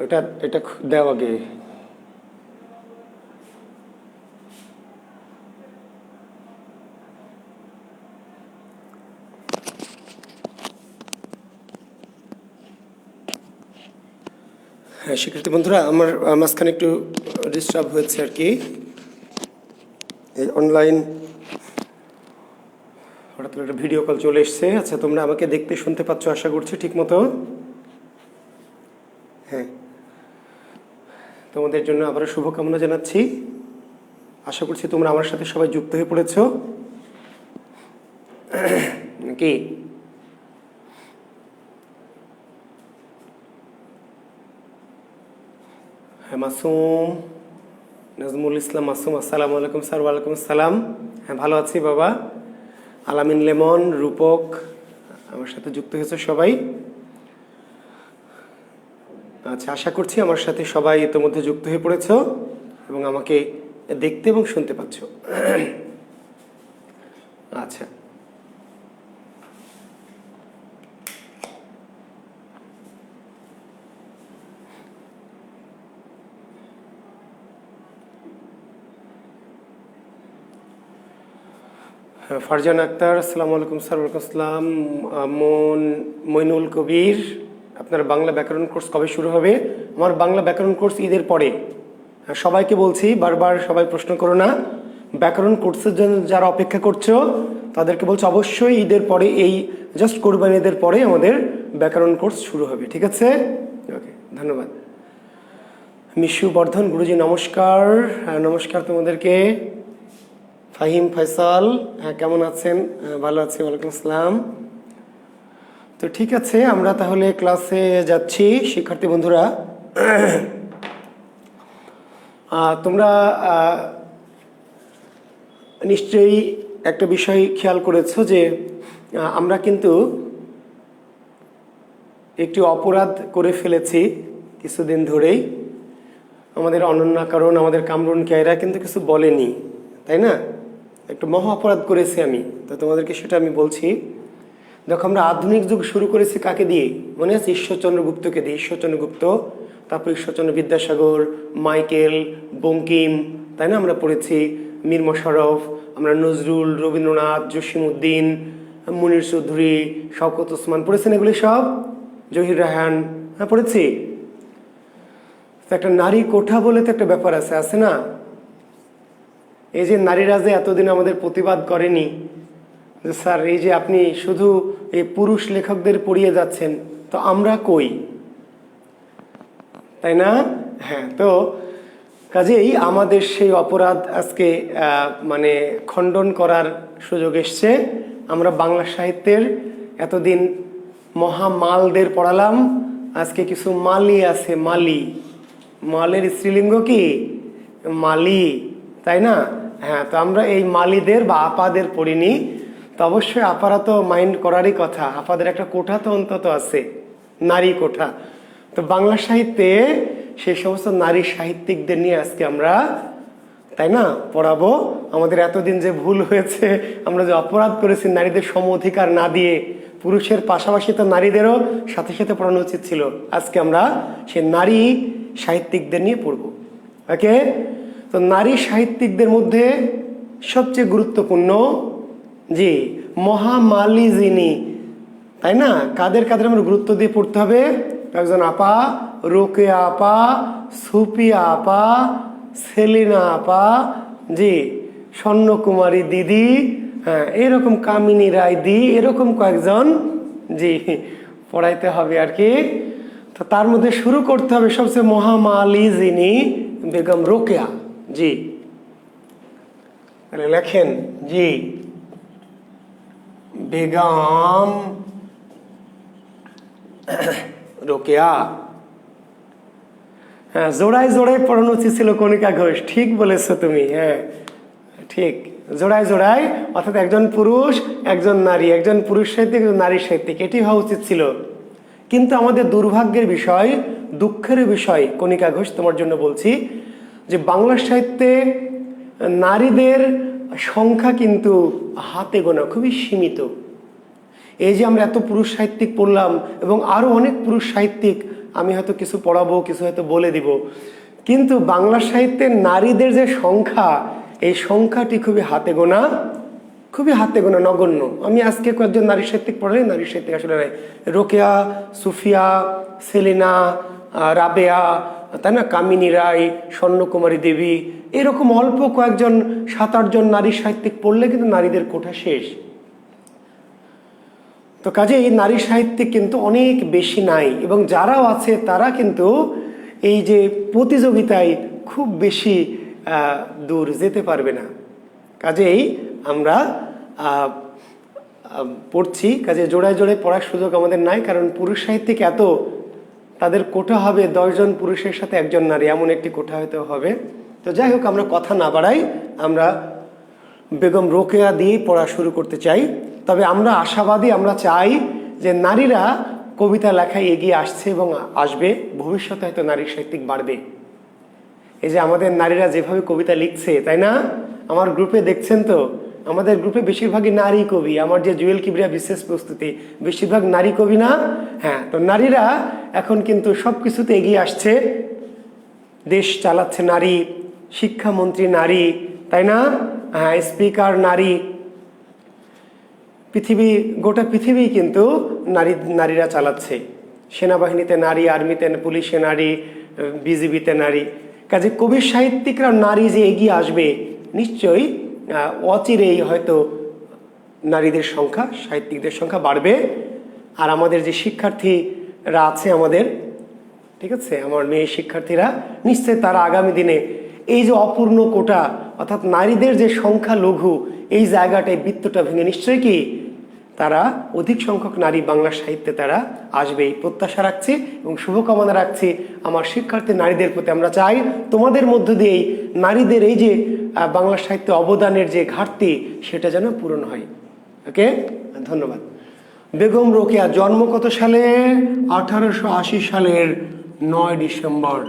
এটা দাও আগে। হ্যাঁ শিক্ষার্থী বন্ধুরা, আমার মাঝখানে একটু ডিস্টার্ব হয়েছে আর কি, এই অনলাইন হঠাৎ করে একটা ভিডিও কল চলে এসছে। আচ্ছা, তোমরা আমাকে দেখতে শুনতে পাচ্ছ আশা করছি ঠিক মতো। হ্যাঁ, তোমাদের জন্য আবারও শুভকামনা জানাচ্ছি। আশা করছি তোমরা আমার সাথে সবাই যুক্ত হয়ে পড়েছ কি? হ্যাঁ মাসুম, নাজমুল ইসলাম মাসুম, আসসালামু আলাইকুম স্যার। ওয়ালাইকুম আসসালাম। হ্যাঁ ভালো আছি বাবা। আলামিন লেমন, রূপক, আমার সাথে যুক্ত হয়েছে সবাই। আচ্ছা, আশা করছি আমার সাথে সবাই ইতিমধ্যে যুক্ত হয়ে পড়েছ এবং আমাকে দেখতে এবং শুনতে পাচ্ছ। আচ্ছা, ফারজান আক্তার, আসসালামু আলাইকুম স্যার। ওয়ালাইকুম আসসালাম। মইনুল কবির, আপনার বাংলা ব্যাকরণ কোর্স কবে শুরু হবে? আমার বাংলা ব্যাকরণ কোর্স ঈদের পরে। সবাইকে বলছি, বারবার সবাই প্রশ্ন করো না, ব্যাকরণ কোর্সের জন্য যারা অপেক্ষা করছো তাদেরকে বলছো অবশ্যই ঈদের পরে, এই জাস্ট কোরবানি ঈদের পরে আমাদের ব্যাকরণ কোর্স শুরু হবে, ঠিক আছে? ওকে, ধন্যবাদ। মিশু বর্ধন, গুরুজি নমস্কার। হ্যাঁ নমস্কার তোমাদেরকে। ফাহিম ফয়সাল, হ্যাঁ কেমন আছেন? ভালো আছি, ওয়ালাইকুম আসসালাম। তো ঠিক আছে, আমরা তাহলে ক্লাসে যাচ্ছি শিক্ষার্থী বন্ধুরা। তোমরা নিশ্চয়ই একটা বিষয় খেয়াল করেছো যে আমরা কিন্তু একটি অপরাধ করে ফেলেছি কিছুদিন ধরেই। আমাদের অনন্যা, কারণ আমাদের কামরুন কেয়রা কিন্তু কিছু বলেনি, তাই না? একটু মহা অপরাধ করেছি আমি, তো তোমাদেরকে সেটা আমি বলছি। দেখো, আমরা আধুনিক যুগ শুরু করেছি কাকে দিয়ে? মনে আছে? ঈশ্বরচন্দ্র গুপ্তকে দিয়ে। ঈশ্বরচন্দ্র গুপ্ত, তারপর ঈশ্বরচন্দ্র বিদ্যাসাগর, মাইকেল, বঙ্কিম, তাই না? আমরা পড়েছি মীর মশাররফ, আমরা নজরুল, রবীন্দ্রনাথ, জসিমউদ্দিন, মুনির চৌধুরী, শওকত ওসমান, পড়েছেন এগুলি সব? জহির রায়হান, হ্যাঁ পড়েছি। তো একটা নারী কোঠা বলে তো একটা ব্যাপার আছে না? এই যে নারীরা যে এতদিন আমাদের প্রতিবাদ করেনি যে স্যার এই যে আপনি শুধু এই পুরুষ লেখকদের পড়িয়ে যাচ্ছেন, তো আমরা কই, তাই না? হ্যাঁ, তো কাজেই আমাদের সেই অপরাধ আজকে মানে খণ্ডন করার সুযোগ এসছে। আমরা বাংলা সাহিত্যের এতদিন মহামালদের পড়ালাম, আজকে কিছু মালি আছে। মালি, মালের স্ত্রীলিঙ্গ কি? মালি, তাই না? হ্যাঁ, তো আমরা এই মালিদের বা আপাদের পড়িনি। তো অবশ্যই আপারা তো মাইন্ড করারই কথা, আপাদের একটা কোঠা তো অন্তত আছে, নারী কোঠা। তো বাংলা সাহিত্যে সেই সমস্ত নারী সাহিত্যিকদের নিয়ে আজকে আমরা, তাই না, পড়াবো। আমাদের এতদিন যে ভুল হয়েছে, আমরা যে অপরাধ করেছি নারীদের সম অধিকার না দিয়ে, পুরুষের পাশাপাশি তো নারীদেরও সাথে সাথে পড়ানো উচিত ছিল, আজকে আমরা সে নারী সাহিত্যিকদের নিয়ে পড়ব। ওকে, তো নারী সাহিত্যিকদের মধ্যে সবচেয়ে গুরুত্বপূর্ণ জি মহামালী যিনি, তাই না? কাদের আমরা গুরুত্ব দিয়ে পড়তে হবে? একজন আপা, রোকেয়া আপা, সুপিয়া আপা, সেলিনা আপা, জি স্বর্ণকুমারী দিদি, হ্যাঁ এরকম কামিনী রায় দি, এরকম কয়েকজন জি পড়াইতে হবে আর কি। তো তার মধ্যে শুরু করতে হবে সবচেয়ে মহামালী যিনি, বেগম রোকেয়া। জি তাহলে লেখেন, জি বেগম রোকেয়া। হ্যাঁ, জোড়ায় জোড়ায় পড়ানো উচিত ছিল কণিকা ঘোষ, ঠিক বলেছো তুমি। হ্যাঁ ঠিক, জোড়ায় জোড়ায়, অর্থাৎ একজন পুরুষ একজন নারী, একজন পুরুষ সাহিত্যিক একজন নারী সাহিত্যিক, এটি হওয়া উচিত ছিল। কিন্তু আমাদের দুর্ভাগ্যের বিষয়, দুঃখের বিষয় কণিকা ঘোষ, তোমার জন্য বলছি যে বাংলা সাহিত্যে নারীদের সংখ্যা কিন্তু হাতে গোনা, খুবই সীমিত। এই যে আমরা এত পুরুষ সাহিত্যিক পড়লাম এবং আরও অনেক পুরুষ সাহিত্যিক আমি হয়তো কিছু পড়াবো, কিছু হয়তো বলে দিব, কিন্তু বাংলা সাহিত্যের নারীদের যে সংখ্যা, এই সংখ্যাটি খুবই হাতে গোনা, খুবই হাতে গোনা, নগণ্য। আমি আজকে কয়েকজন নারী সাহিত্যিক পড়াই, নারী সাহিত্যিক আসলে নাই। রোকেয়া, সুফিয়া, সেলিনা, রাবেয়া, তাই না, কামিনী রায়, স্বর্ণকুমারী দেবী, এরকম অল্প কয়েকজন 7-8 জন নারী সাহিত্যিক পড়লে কিন্তু নারীদের কোঠা শেষ। তো কাজে এই নারী সাহিত্যিক কিন্তু অনেক বেশি নাই, এবং যারাও আছে তারা কিন্তু এই যে প্রতিযোগিতায় খুব বেশি দূর যেতে পারবে না। কাজেই আমরা পড়ছি, কাজে জোড়ায় জোড়ায় পড়ার সুযোগ আমাদের নাই, কারণ পুরুষ সাহিত্যিক এত, তাদের কোঠা হবে 10 জন পুরুষের সাথে 1 জন নারী, এমন একটি কোঠা হয়তো হবে। তো যাই হোক, আমরা কথা না বাড়াই, আমরা বেগম রোকেয়া দিয়েই পড়া শুরু করতে চাই। তবে আমরা আশাবাদী, আমরা চাই যে নারীরা কবিতা লেখায় এগিয়ে আসছে এবং আসবে, ভবিষ্যতে হয়তো নারী সাহিত্যিক বাড়বে। এই যে আমাদের নারীরা যেভাবে কবিতা লিখছে, তাই না, আমার গ্রুপে দেখছেন তো, আমাদের গ্রুপে বেশিরভাগই নারী কবি। আমার যে জুয়েল কিবরিয়া বিশেষ প্রস্তুতি, বেশিরভাগ নারী কবি না? হ্যাঁ, তো নারীরা এখন কিন্তু সব কিছুতে এগিয়ে আসছে, দেশ চালাচ্ছে নারী, শিক্ষামন্ত্রী নারী, তাই না, হ্যাঁ, স্পিকার নারী, পৃথিবী, গোটা পৃথিবী কিন্তু নারীরা চালাচ্ছে। সেনাবাহিনীতে নারী, আর্মিতে, পুলিশে নারী, বিজিবিতে নারী। কাজে কবি সাহিত্যিকরা নারী যে এগিয়ে আসবে, নিশ্চয়ই অচিরেই হয়তো নারীদের সংখ্যা, সাহিত্যিকদের সংখ্যা বাড়বে। আর আমাদের যে শিক্ষার্থীরা আছে আমাদের, ঠিক আছে, আমার মেয়ে শিক্ষার্থীরা, নিশ্চয় তারা আগামী দিনে এই যে অপূর্ণ কোটা, অর্থাৎ নারীদের যে সংখ্যা লঘু, এই জায়গাটায় বৃত্তটা ভেঙে নিশ্চয়ই কি তারা অধিক সংখ্যক নারী বাংলা সাহিত্যে তারা আসবে, এই প্রত্যাশা রাখছি এবং শুভকামনা রাখছি আমার শিক্ষার্থী নারীদের প্রতি। আমরা চাই তোমাদের মধ্য দিয়েই নারীদের এই যে বাংলা সাহিত্যে অবদানের যে ঘাটতি, সেটা যেন পূরণ হয়। ওকে, ধন্যবাদ। বেগম রোকেয়া জন্ম কত সালে? 1880 সালের 9 ডিসেম্বর।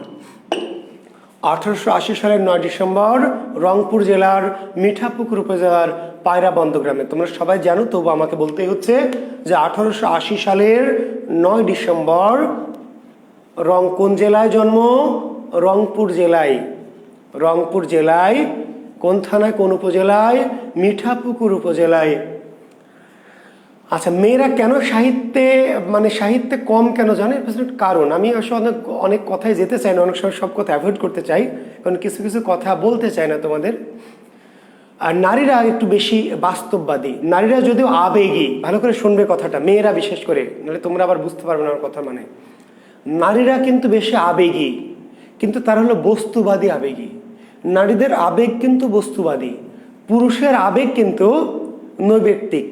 1880 সালের 9 ডিসেম্বর রংপুর জেলার মিঠাপুকুর উপজেলার পায়রাবন্দ গ্রামে। তোমরা সবাই জানো, তবু আমাকে বলতেই হচ্ছে যে 1880 সালের 9 ডিসেম্বর কোন জেলায় জন্ম? রংপুর জেলায়। রংপুর জেলায় কোন থানায়, কোন উপজেলায়? মিঠাপুকুর উপজেলায়। আচ্ছা, মেয়েরা কেন সাহিত্যে কম কেন জানে? কারণ আমি আসলে অনেক কথাই যেতে চাই না, অনেক সময় সব কথা অ্যাভয়েড করতে চাই, কারণ কিছু কিছু কথা বলতে চাই না তোমাদের। আর নারীরা একটু বেশি বাস্তববাদী, নারীরা যদিও আবেগী। ভালো করে শুনবে কথাটা, মেয়েরা বিশেষ করে, নাহলে তোমরা আবার বুঝতে পারবে না আমার কথা। মানে নারীরা কিন্তু বেশি আবেগী, কিন্তু তারা হলো বস্তুবাদী আবেগী। নারীদের আবেগ কিন্তু বস্তুবাদী, পুরুষের আবেগ কিন্তু নৈবেত্তিক।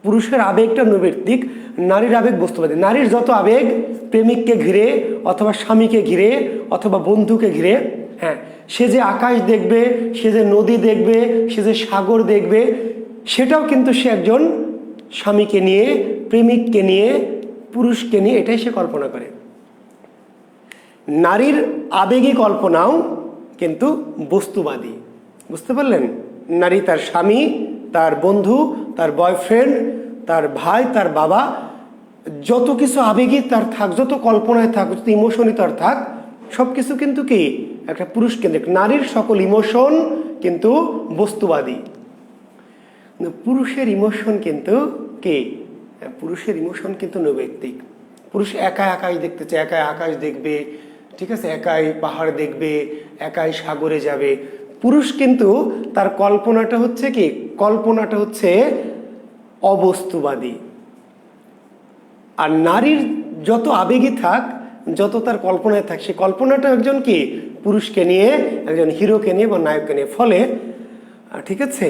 পুরুষের আবেগটা নৈবেত্তিক, নারীর আবেগ বস্তুবাদী। নারীর যত আবেগ প্রেমিককে ঘিরে, অথবা স্বামীকে ঘিরে, অথবা বন্ধুকে ঘিরে, হ্যাঁ, সে যে আকাশ দেখবে, সে যে নদী দেখবে, সে যে সাগর দেখবে, সেটাও কিন্তু সে একজন স্বামীকে নিয়ে, প্রেমিককে নিয়ে, পুরুষকে নিয়ে, এটাই সে কল্পনা করে। নারীর আবেগী কল্পনাও কিন্তু বস্তুবাদী। বুঝতে পারলেন? নারী তার স্বামী, তার বন্ধু, তার বয়ফ্রেন্ড, তার ভাই, তার বাবা, যত কিছু আবেগী তার থাক, যত কল্পনায় থাক, যত ইমোশনই তার থাক, সব কিছু কিন্তু কি একটা পুরুষ কেন্দ্রিক। নারীর সকল ইমোশন কিন্তু বস্তুবাদী, পুরুষের ইমোশন কিন্তু কি, পুরুষের ইমোশন কিন্তু নৈবেত্তিক। পুরুষ একাই আকাশ দেখতে চায়, একাই আকাশ দেখবে, ঠিক আছে, একাই পাহাড় দেখবে, একাই সাগরে যাবে। পুরুষ কিন্তু তার কল্পনাটা হচ্ছে কি, কল্পনাটা হচ্ছে অবস্তুবাদী। আর নারীর যত আবেগী থাক, যত তার কল্পনায় থাক, সে কল্পনাটা একজন কি পুরুষকে নিয়ে, একজন হিরোকে নিয়ে বা নায়ককে নিয়ে। ফলে ঠিক আছে,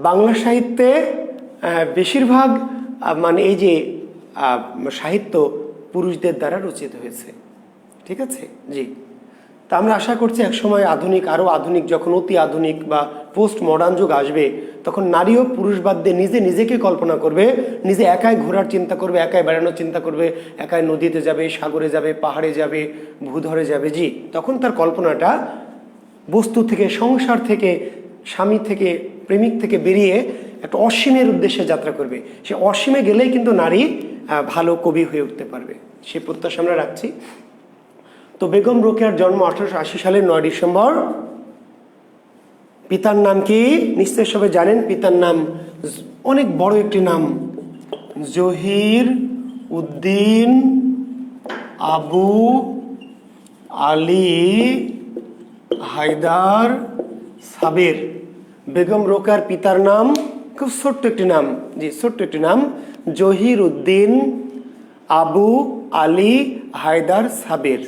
বাংলা সাহিত্যে বেশিরভাগ এই যে সাহিত্য পুরুষদের দ্বারা রচিত হয়েছে। ঠিক আছে, জি। তা আমরা আশা করছি একসময় আধুনিক, আরও আধুনিক, যখন অতি আধুনিক বা পোস্ট মডার্ন যুগ আসবে, তখন নারীও পুরুষ বাদ দিয়ে নিজেকে কল্পনা করবে, নিজে একাই ঘোরার চিন্তা করবে, একাই বেড়ানোর চিন্তা করবে, একাই নদীতে যাবে, সাগরে যাবে, পাহাড়ে যাবে, ভূধরে যাবে। জি, তখন তার কল্পনাটা বস্তু থেকে, সংসার থেকে, স্বামী থেকে, প্রেমিক থেকে বেরিয়ে একটা অসীমের উদ্দেশ্যে যাত্রা করবে। সে অসীমে গেলেই কিন্তু নারী ভালো কবি হয়ে উঠতে পারবে, সেই প্রত্যাশা আমরা রাখছি। তো বেগম রোকেয়ার জন্ম 1880 সালের 9 ডিসেম্বর। পিতার নাম কি? নিশ্চয়ই সবাই জানেন। পিতার নাম অনেক বড় একটি নাম, জহির উদ্দিন আবু আলী হায়দার সাবের। বেগম রোকেয়ার পিতার নাম খুব ছোট্ট একটি নাম, জি ছোট্ট একটি নাম, Zahir Uddin Abu Ali Haider Saber.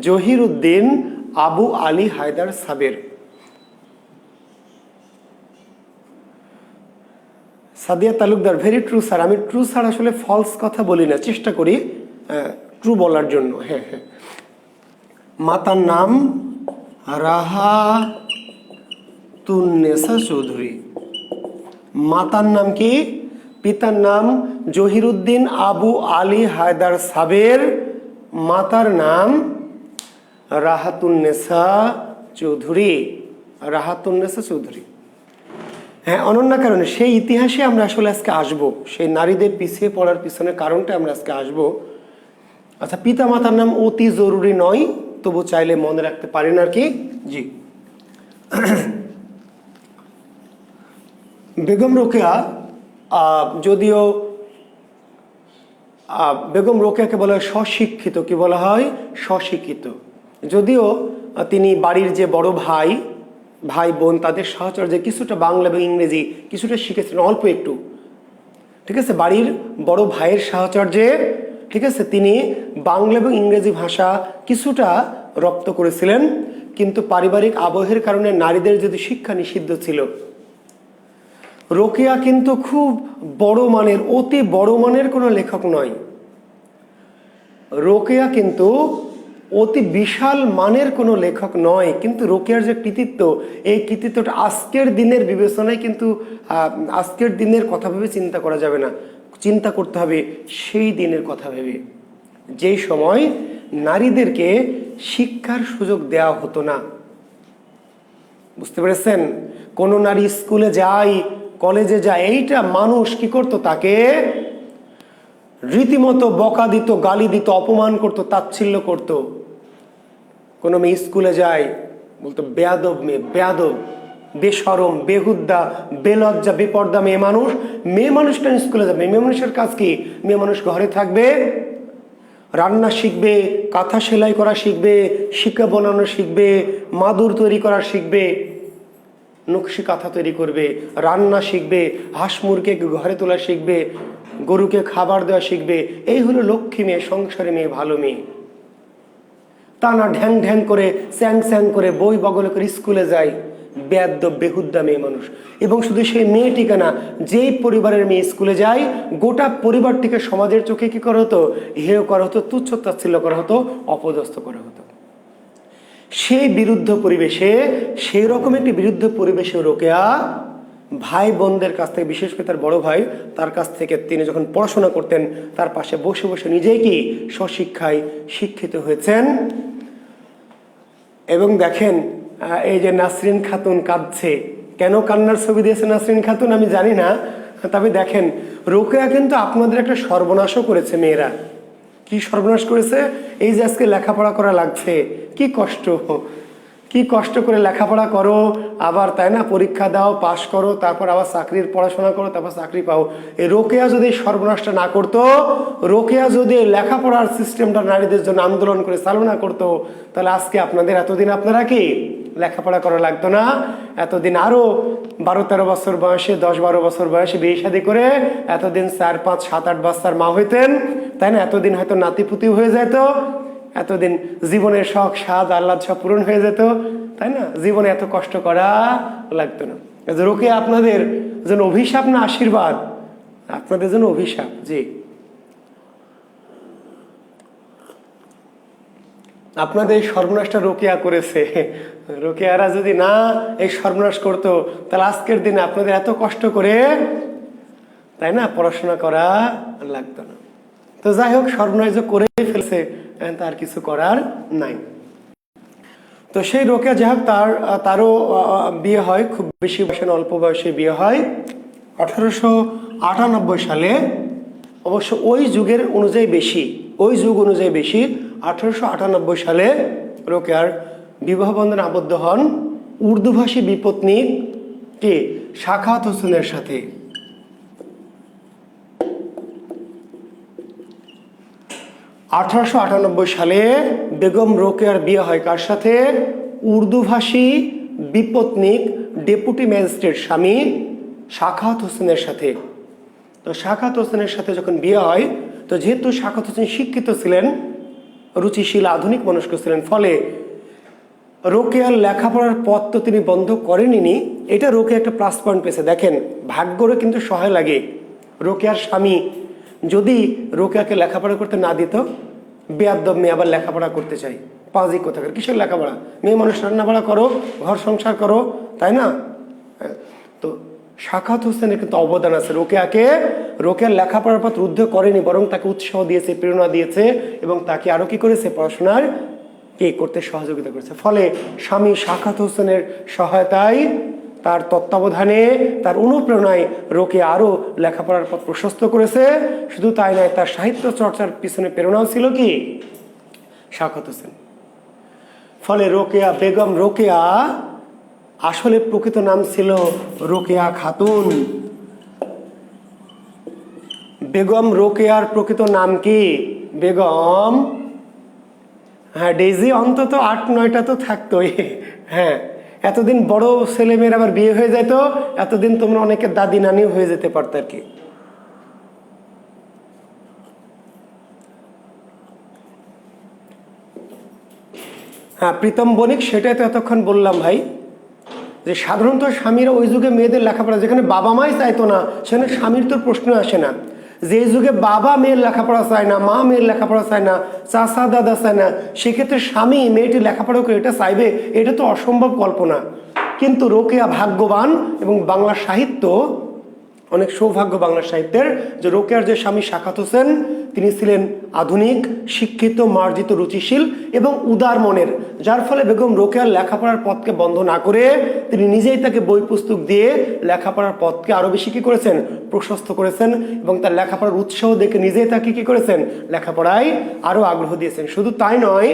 Zahir Uddin Abu Ali Haider Saber. Sadia Talukdar, very true sir. আমি ট্রু স্যার আসলে ফলস কথা বলি না, চেষ্টা করি ট্রু বলার জন্য। হ্যাঁ হ্যাঁ। মাতার নাম রাহাতুন্নেসা চৌধুরী। মাতার নাম কি? পিতার নাম জহিরুদ্দিন আবু আলী হায়দার সাবের, মাতার নাম রাহাতুন্নেসা চৌধুরী। রাহাতুন্নেসা চৌধুরী। হ্যাঁ, অনন্য কারণে সেই ইতিহাসে আমরা আসলে আজকে আসবো, সেই নারীদের পিছিয়ে পড়ার পিছনে কারণটা আমরা আজকে আসবো। আচ্ছা, পিতা মাতার নাম অতি জরুরি নয়, তবু চাইলে মনে রাখতে পারেন আর কি। জি। বেগম রোকেয়া, যদিও বেগম রোকেয়াকে বলা হয় স্বশিক্ষিত, কি বলা হয়? স্বশিক্ষিত। যদিও তিনি বাড়ির যে বড় ভাই ভাই বোন তাদের সাহচর্যে কিছুটা বাংলা এবং ইংরেজি কিছুটা শিখেছিলেন, অল্প একটু, ঠিক আছে। বাড়ির বড় ভাইয়ের সাহচর্যে, ঠিক আছে, তিনি বাংলা এবং ইংরেজি ভাষা কিছুটা রপ্ত করেছিলেন। কিন্তু পারিবারিক আবহের কারণে নারীদের যদি শিক্ষা নিষিদ্ধ ছিল। রোকেয়া কিন্তু খুব বড় মানের, অতি বড় মানের কোনো লেখক নয়। রোকেয়া কিন্তু অতি বিশাল মানের কোনো লেখক নয়, কিন্তু রোকেয়ার যে কৃতিত্ব, এই কৃতিত্বটা আজকের দিনের বিবেচনায় কিন্তু আজকের দিনের কথা ভেবে চিন্তা করা যাবে না, চিন্তা করতে হবে সেই দিনের কথা ভেবে, যেই সময় নারীদেরকে শিক্ষার সুযোগ দেওয়া হতো না। বুঝতে পেরেছেন? কোনো নারী স্কুলে যায়, কলেজে যায়, এইটা মানুষ কি করতো? তাকে রীতিমতো বকা দিত, গালি দিত, অপমান করতো, তাচ্ছিল্য করতো। কোনো মেয়ে স্কুলে যায়, বলতো বেয়াদব মেয়ে, বেয়াদব, বেশরম, বেহুদ্দা, বেলজ্জা, বেপর্দা মেয়ে মানুষ। মেয়ে মানুষ কেন স্কুলে যাবে? মেয়ে মানুষের কাজ কি? মেয়ে মানুষ ঘরে থাকবে, রান্না শিখবে, কাঁথা সেলাই করা শিখবে, শিকা বানানো শিখবে, মাদুর তৈরি করা শিখবে, নকশি কাঁথা তৈরি করবে, রান্না শিখবে, হাঁস মুরগিকে ঘরে তোলা শিখবে, গরুকে খাবার দেওয়া শিখবে। এই হলো লক্ষ্মী মেয়ে, সংসারে মেয়ে, ভালো মেয়ে। তা না ঢ্যাং ঢ্যাং করে, স্যাং স্যাং করে, বই বগলে করে স্কুলে যায়, বেয়াদ্দব, বেহুদ্দা মেয়ে মানুষ। এবং শুধু সেই মেয়েটিকে না, যেই পরিবারের মেয়ে স্কুলে যায়, গোটা পরিবারটিকে সমাজের চোখে কি করা হতো? হেয় করা হতো, তুচ্ছ তাচ্ছিল্য করা হতো, অপদস্থ করা হতো। সেই বিরুদ্ধ পরিবেশে, সেই রকম একটি বিরুদ্ধ পরিবেশে রোকেয়া ভাই বোনদের কাছ থেকে, বিশেষ করে তার বড় ভাই, তার কাছ থেকে তিনি যখন পড়াশোনা করতেন, তার পাশে বসে বসে নিজেই কি স্বশিক্ষায় শিক্ষিত হয়েছেন। এবং দেখেন, এই যে নাসরিন খাতুন কাঁদছে, কেন কান্নার ছবি দিয়েছে নাসরিন খাতুন আমি জানি না, তবে দেখেন রোকেয়া কিন্তু আপনাদের একটা সর্বনাশও করেছে। মেয়েরা কি সর্বনাশ করেছে? এই যে আজকে লেখাপড়া করা লাগছে, কি কষ্ট, কি কষ্ট করে লেখাপড়া করো, আবার তাই না পরীক্ষা দাও, পাশ করো, তারপর আবার চাকরির পড়াশোনা করো, তারপর চাকরি পাও। এই রোকেয়া যদি সর্বনাশটা না করতো, রোকেয়া যদি লেখাপড়ার সিস্টেমটা নারীদের জন্য আন্দোলন করে চালু না করতো, তাহলে আজকে আপনাদের এতদিন আপনারা কি লেখাপড়া করা লাগতো না। এতদিন আরো 12-13 বছর বয়সে, 10-12 বছর বয়সে বিয়ে শাদী করে এতদিন 4-5-7-8 বাচ্চার মা হইতেন, তাই না? এতদিন হয়তো নাতিপুতিও হয়ে যেত, এতদিন জীবনের শখ স্বাদ আহ্লাদ সব পূরণ হয়ে যেত, তাই না? জীবনে এত কষ্ট করা লাগতো না। রোকেয়া আপনাদের জন্য অভিশাপ না আশীর্বাদ? আপনাদের জন্য অভিশাপ। জি, আপনাদের এই সর্বনাশটা রোকেয়া করেছে। রোকেয়ারা যদি না এই সর্বনাশ করতো, তাহলে আজকের দিনে আপনাদের এত কষ্ট করে, তাই না, পড়াশোনা করা লাগতো না। তো যাই হোক, সর্বনাশ যে করে ফেলছে, তার কিছু করার নাই। তো সেই রোকেয়া, যাই হোক, তারও বিয়ে হয়, খুব বেশি বয়সে, অল্প বয়সে বিয়ে হয়। 1898 সালে অবশ্য ওই যুগের অনুযায়ী বেশি, ওই যুগ অনুযায়ী বেশি। 1898 সালে রোকেয়ার বিবাহ বন্ধনে আবদ্ধ হন উর্দুভাষী বিপত্নিক কে সাখাওয়াত হোসেনের সাথে। 1898 সালে বেগম রোকেয়ার বিয়ে হয় কার সাথে? উর্দুভাষী বিপত্নিক ডেপুটি ম্যাজিস্ট্রেট স্বামী সাখাওয়াত হোসেনের সাথে। তো সাখাওয়াত হোসেনের সাথে যখন বিয়ে হয়, তো যেহেতু সাখাওয়াত হোসেন শিক্ষিত ছিলেন, রুচিশীল, আধুনিক মনস্ক ছিলেন, ফলে রোকেয়ার লেখাপড়ার পথ তো তিনি বন্ধ করেননি। এটা রোকেয়া একটা প্লাস পয়েন্ট পেয়েছে। দেখেন, ভাগ্যরও কিন্তু সহায় লাগে। রোকেয়ার স্বামী যদি রোকেয়াকে লেখাপড়া করতে না দিত, বেয়াদ্দব মেয়ে আবার লেখাপড়া করতে চাই, পাজি কোথাকার, কিসের লেখাপড়া? মেয়ে মানুষ রান্নাবাড়া করো, ঘর সংসার করো, তাই না? তো সাখাওয়াত হোসেনের কিন্তু অবদান আছে। রোকেয়ার লেখাপড়ার পথ রুদ্ধ করেনি, বরং তাকে উৎসাহ দিয়েছে, প্রেরণা দিয়েছে, এবং তাকে আরো কি করেছে? পড়াশোনার করতে সহযোগিতা করেছে। ফলে স্বামী সাখাওয়াত হোসেনের সহায়তায়, তার তত্ত্বাবধানে, তার অনুপ্রেরণায় রোকেয়া আরো লেখাপড়ার পথ প্রশস্ত করেছে। শুধু তাই নয়, তার সাহিত্য চর্চার পিছনে প্রেরণাও ছিল কি? সাখাওয়াত হোসেন। ফলে বেগম রোকেয়া আসলে প্রকৃত নাম ছিল রোকেয়া খাতুন। বেগম রোকেয়ার প্রকৃত নাম কি? বেগম, হ্যাঁ ডেইজি, অন্তত 8-9টা তো থাকতোই। হ্যাঁ, এতদিন বড় ছেলে মেয়ের আবার বিয়ে হয়ে যেত, এতদিন তোমরা অনেকে দাদি নানিও হয়ে যেতে পারত আর কি। হ্যাঁ, প্রীতম বণিক, সেটাই তো এতক্ষণ বললাম ভাই, যে সাধারণত স্বামীরা ওই যুগে মেয়েদের লেখাপড়া, যেখানে বাবা মাই চাইতো না, সেখানে স্বামীর তো প্রশ্ন আসে না। যে যুগে বাবা মেয়ের লেখাপড়া চায় না, মা মেয়ের লেখাপড়া চায় না, চাচা দাদা চায় না, সেক্ষেত্রে স্বামী মেয়েটি লেখাপড়া করে এটা চাইবে, এটা তো অসম্ভব কল্পনা। কিন্তু রোকেয়া ভাগ্যবান, এবং বাংলা সাহিত্য অনেক সৌভাগ্য বাংলা সাহিত্যের, যে রোকেয়ার যে স্বামী সাখাওয়াত হোসেন, তিনি ছিলেন আধুনিক, শিক্ষিত, মার্জিত, রুচিশীল এবং উদার মনের, যার ফলে বেগম রোকেয়ার লেখাপড়ার পথকে বন্ধ না করে তিনি নিজেই তাকে বই পুস্তক দিয়ে লেখাপড়ার পথকে আরো বেশি কি করেছেন? প্রশস্ত করেছেন, এবং তার লেখাপড়ার উৎসাহ দেখে নিজেই তাকে কি করেছেন? লেখাপড়ায় আরো আগ্রহ দিয়েছেন। শুধু তাই নয়,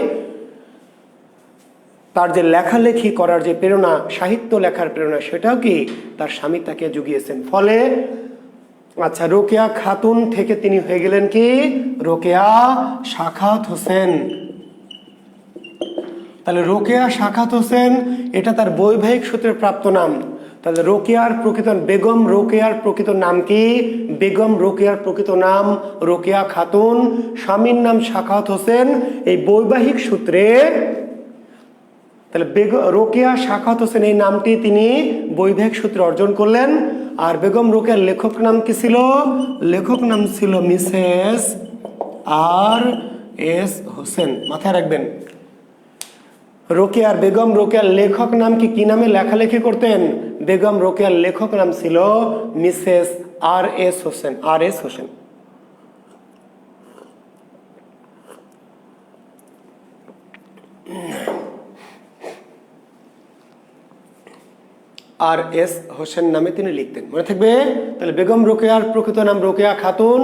তার যে লেখালেখি করার যে প্রেরণা, সাহিত্য লেখার প্রেরণা, সেটাও কি তার স্বামী তাকে জুগিয়েছেন। ফলে আচ্ছা, রোকেয়া খাতুন থেকে তিনি হয়ে গেলেন কি? রোকেয়া সাখাওয়াত হোসেন। তাহলে রোকেয়া সাখাওয়াত হোসেন, এটা তার বৈবাহিক সূত্রে প্রাপ্ত নাম। তাহলে বেগম রোকেয়ার প্রকৃত নাম কি? বেগম রোকেয়ার প্রকৃত নাম রোকেয়া খাতুন, স্বামীর নাম সাখাওয়াত হোসেন। এই বৈবাহিক সূত্রে তাহলে রোকেয়া সাখাওয়াত হোসেন এই নামটি তিনি বৈবাহিক সূত্রে অর্জন করলেন। আর বেগম রোকেয়ার লেখক নাম কি ছিল? লেখক নাম ছিল মিসেস আর.এস. হোসেন। মাথায় রাখবেন, বেগম রোকেয়ার লেখক নাম কি নামে লেখালেখি করতেন? বেগম রোকেয়ার লেখক নাম ছিল মিসেস আর.এস. হোসেন। আর.এস. হোসেন। আর.এস. হোসেন নামে তিনি লিখতেন, মনে থাকবে। তাহলে বেগম রোকেয়ার প্রকৃত নাম রোকেয়া খাতুন,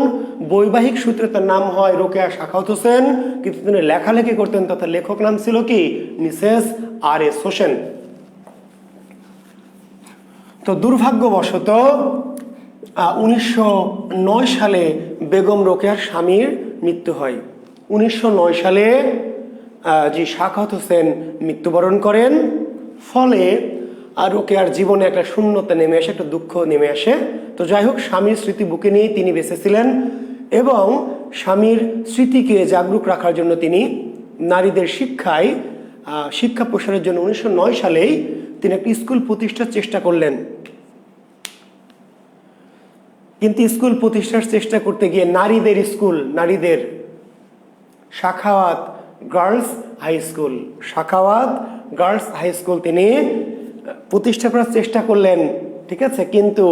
বৈবাহিক সূত্রে তার নাম হয় রোকেয়া সাখাওয়াত হোসেন, কিন্তু তিনি লেখালেখি করতেন, তথা লেখক নাম ছিল কি? মিসেস আর.এস. হোসেন। তো দুর্ভাগ্যবশত 1909 সালে বেগম রোকেয়ার স্বামীর মৃত্যু হয়। 1909 সালে যে সাখাওয়াত হোসেন মৃত্যুবরণ করেন। ফলে আর রোকেয়ার জীবনে একটা শূন্যতা নেমে আসে, একটা দুঃখ নেমে আসে। তো যাই হোক, স্বামীর স্মৃতি বুকে নিয়ে তিনি বেঁচেছিলেন, এবং স্বামীর স্মৃতিকে জাগরুক রাখার জন্য তিনি নারীদের শিক্ষা প্রসারের জন্য 1909 সালেই তিনি একটি স্কুল প্রতিষ্ঠার চেষ্টা করলেন। কিন্তু স্কুল প্রতিষ্ঠার চেষ্টা করতে গিয়ে নারীদের সাখাওয়াত গার্লস হাই স্কুল তিনি প্রতিষ্ঠা করার চেষ্টা করলেন, ঠিক আছে, কিন্তু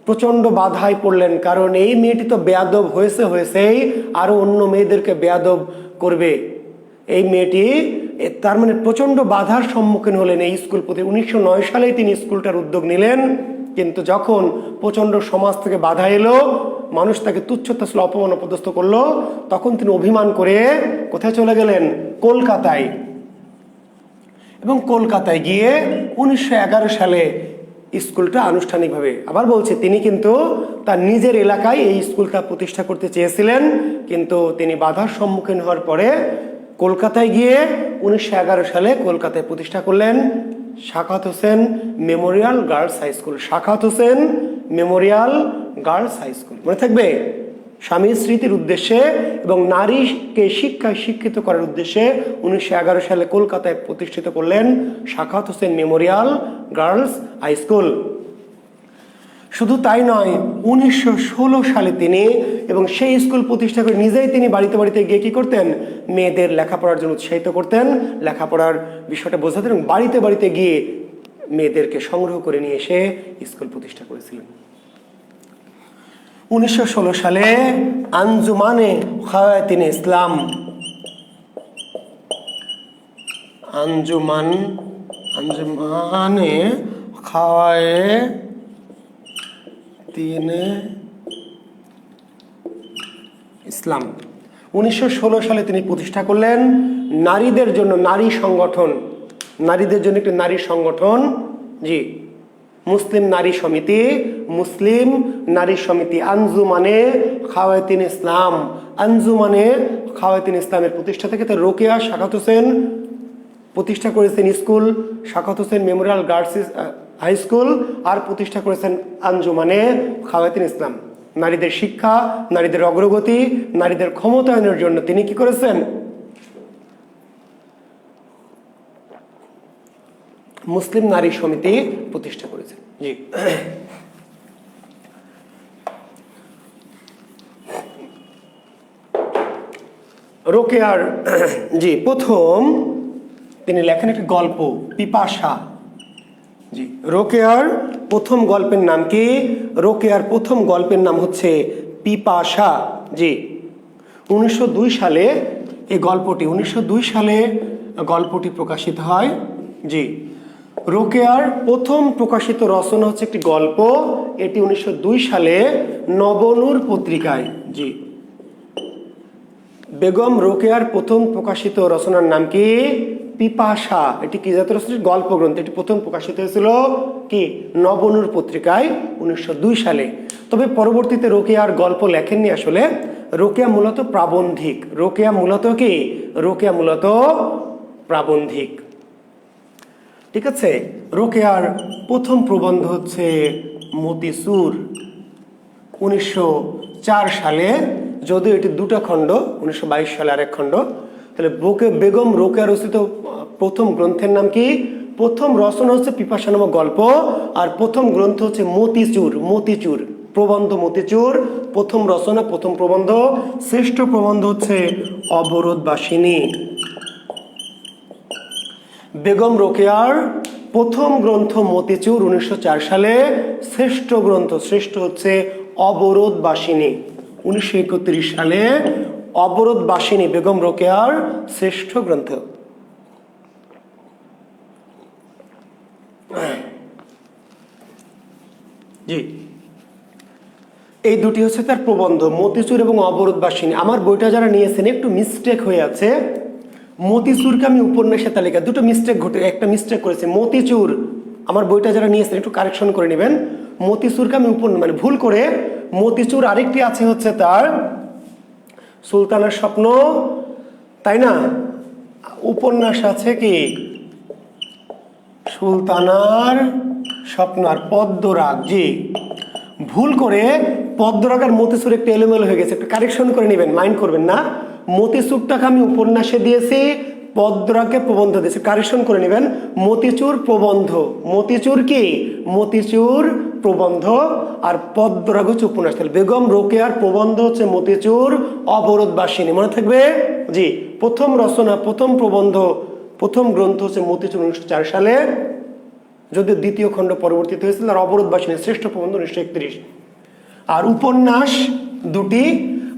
প্রচন্ড বাধায় পড়লেন। কারণ এই মেয়েটি তো বেয়াদব হয়েছেই, আরো অন্য মেয়েদেরকে বেয়াদব করবে। এই মেয়েটি, তার মানে প্রচন্ড বাধার সম্মুখীন হলেন এই স্কুল প্রতি। 1909 সালেই তিনি স্কুলটার উদ্যোগ নিলেন, কিন্তু যখন প্রচন্ড সমাজ থেকে বাধা এলো, মানুষ তাকে তুচ্ছ তাচ্ছিল্য অপমান অপদস্থ করলো, তখন তিনি অভিমান করে কোথায় চলে গেলেন? কলকাতায়। এবং কলকাতায় গিয়ে 1911 সালে স্কুলটা আনুষ্ঠানিকভাবে, আবার বলছে, তিনি কিন্তু তার নিজের এলাকায় এই স্কুলটা প্রতিষ্ঠা করতে চেয়েছিলেন, কিন্তু তিনি বাধার সম্মুখীন হওয়ার পরে কলকাতায় গিয়ে 1911 সালে কলকাতায় প্রতিষ্ঠা করলেন Sakhawat Hossain memorial girls high school. Sakhawat Hossain memorial girls high school, মনে থাকবে? স্বামীর স্মৃতির উদ্দেশ্যে এবং নারীকে শিক্ষায় শিক্ষিত করার উদ্দেশ্যে 1911 সালে কলকাতায় প্রতিষ্ঠিত করলেন Sakhawat Hossain memorial girls high school. শুধু তাই নয়, 1916 সালে তিনি, এবং সেই স্কুল প্রতিষ্ঠা করে নিজেই তিনি বাড়িতে বাড়িতে গিয়ে কি করতেন? মেয়েদের লেখাপড়ার জন্য উৎসাহিত করতেন, লেখাপড়ার বিষয়টা বোঝাতেন, এবং বাড়িতে বাড়িতে গিয়ে মেয়েদেরকে সংগ্রহ করে নিয়ে এসে স্কুল প্রতিষ্ঠা করেছিলেন। 1916 সালে আঞ্জুমানে খাওয়াতিন ইসলাম, আঞ্জুমানে খাওয়াতিন ইসলাম 1916 সালে তিনি প্রতিষ্ঠা করলেন নারীদের জন্য নারী সংগঠন, নারীদের জন্য একটি নারী সংগঠন, জি, মুসলিম নারী সমিতি, মুসলিম নারী সমিতি, আঞ্জুমানে খাওয়াতিন ইসলাম। আঞ্জুমানে খাওয়াতিন ইসলামের প্রতিষ্ঠা থেকে রোকেয়া সাখাওয়াত হোসেন প্রতিষ্ঠা করেছেন school Sakhawat Hossain memorial girls high school, আর প্রতিষ্ঠা করেছেন আঞ্জুমানে খাওয়াতিন ইসলাম। নারীদের শিক্ষা, নারীদের অগ্রগতি, নারীদের ক্ষমতায়নের জন্য তিনি কি করেছেন? মুসলিম নারী সমিতি প্রতিষ্ঠা করেছেন। জি, রোকেয়ার জি প্রথম তিনি লেখেন একটি গল্প পিপাসা। জি, রোকেয়ার প্রথম গল্পের নাম কি? রোকেয়ার প্রথম গল্পের নাম হচ্ছে পিপাসা। জি, 1902 সালে এই গল্পটি 1902 সালে গল্পটি প্রকাশিত হয়। জি, রোকেয়ার প্রথম প্রকাশিত রচনা হচ্ছে একটি গল্প, এটি 1902 সালে নবনূর পত্রিকায়। জি, বেগম রোকেয়ার প্রথম প্রকাশিত রচনার নাম কি? পিপাসা। এটি কি জাতীয় রচনা? গল্প গ্রন্থ। এটি প্রথম প্রকাশিত হয়েছিল কি? নবনূর পত্রিকায় 1902 সালে। তবে পরবর্তীতে রোকেয়ার গল্প লেখেননি আসলে। রোকেয়া মূলত প্রাবন্ধিক। রোকেয়া মূলত কি? রোকেয়া মূলত প্রাবন্ধিক। ঠিক আছে। রোকেয়ার প্রথম প্রবন্ধ হচ্ছে মতিচুর, 1904 সালে, যদিও এটি দুটো খণ্ড, 1922 সালে আরেক খণ্ড। তাহলে বেগম রোকেয়া রচিত প্রথম গ্রন্থের নাম কি? প্রথম রচনা হচ্ছে পিপাসা নামক গল্প, আর প্রথম গ্রন্থ হচ্ছে মতিচুর। মতিচুর প্রবন্ধ, মতিচুর প্রথম রচনা, প্রথম প্রবন্ধ। শ্রেষ্ঠ প্রবন্ধ হচ্ছে অবরোধবাসিনী। বেগম রোকেয়ার প্রথম গ্রন্থ মতিচুর 1904 সালে, শ্রেষ্ঠ গ্রন্থ, শ্রেষ্ঠ হচ্ছে অবরোধবাসিনী। 1931 সালে অবরোধবাসিনী বেগম রোকেয়ার শ্রেষ্ঠ গ্রন্থ। জি, এই দুটি হচ্ছে তার প্রবন্ধ, মতিচুর এবং অবরোধবাসিনী। আমার বইটা যারা নিয়েছেন একটু মিস্টেক হয়ে আছে। মতিচুরকে আমি উপন্যাসের তালিকা, দুটো মিস্টেক ঘটে, একটা মিস্টেক করেছে। মতিচুর, আমার বইটা যারা নিয়েছেন একটু কারেকশন করে নেবেন। মতিচুরকে আমি মানে ভুল করে মতিচুর আরেকটি আছে হচ্ছে তার সুলতানের স্বপ্ন, তাই না? উপন্যাস আছে কি? সুলতানার স্বপ্ন আর পদ্মরাগ। জি, ভুল করে পদ্মরাগ আর মতিচুর একটু এলোমেলো হয়ে গেছে, একটু কারেকশন করে নেবেন, মাইন্ড করবেন না। মতিচুরটাকে আমি উপন্যাসে দিয়েছি, পদ্মরাগকে প্রবন্ধ দিয়েছি, কারেকশন করে নেবেন। মতিচুর প্রবন্ধ, মতিচুর কি? মতিচুর প্রবন্ধ, আর পদ্মরাগ হচ্ছে উপন্যাস। তাহলে বেগম রোকেয়ার প্রবন্ধ হচ্ছে মতিচুর, অবরোধবাসিনী, মনে থাকবে? জি, প্রথম রচনা, প্রথম প্রবন্ধ, প্রথম গ্রন্থ হচ্ছে মতিচুর 1904 সালে, যদিও দ্বিতীয় খণ্ড পরবর্তীতে হয়েছিল। আর অবরোধবাসিনী শ্রেষ্ঠ প্রবন্ধ 1931। আর উপন্যাস দুটি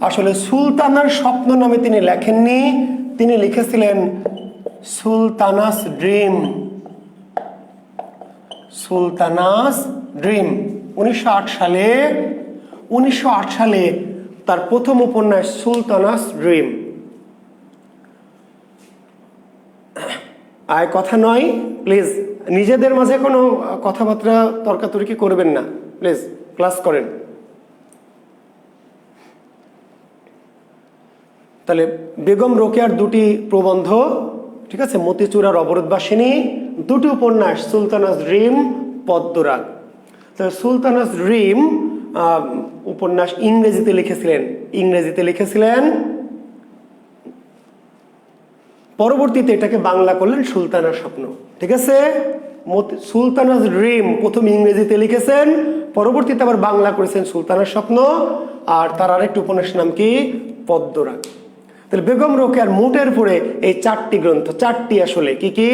আসলে সুলতানার স্বপ্ন নামে তিনি লেখেননি, তিনি লিখেছিলেন সুলতানাস ড্রিম। সুলতানাস ড্রিম 1908 সালে 1908 সালে তার প্রথম উপন্যাস সুলতানাস ড্রিম। আর কথা নয়, প্লিজ নিজেদের মাঝে কোনো কথাবার্তা তর্কাতর্কি করবেন না, প্লিজ ক্লাস করেন। তাহলে বেগম রোকেয়ার দুটি প্রবন্ধ, ঠিক আছে, মতিচুর আর অবরোধবাসিনী, দুটি উপন্যাস সুলতানাস ড্রিম, পদ্মরাগ। তাহলে সুলতানাস ড্রিম উপন্যাস ইংরেজিতে লিখেছিলেন, পরবর্তীতে এটাকে বাংলা করলেন সুলতানার স্বপ্ন, ঠিক আছে। সুলতানাস ড্রিম প্রথম ইংরেজিতে লিখেছেন, পরবর্তীতে আবার বাংলা করেছেন সুলতানার স্বপ্ন, আর তার আরেকটি উপন্যাস নাম কি পদ্মরাগ। তাহলে বেগম রোকেয়ার মোটের পরে এই 4টি গ্রন্থ, 4টি আসলে কি কি,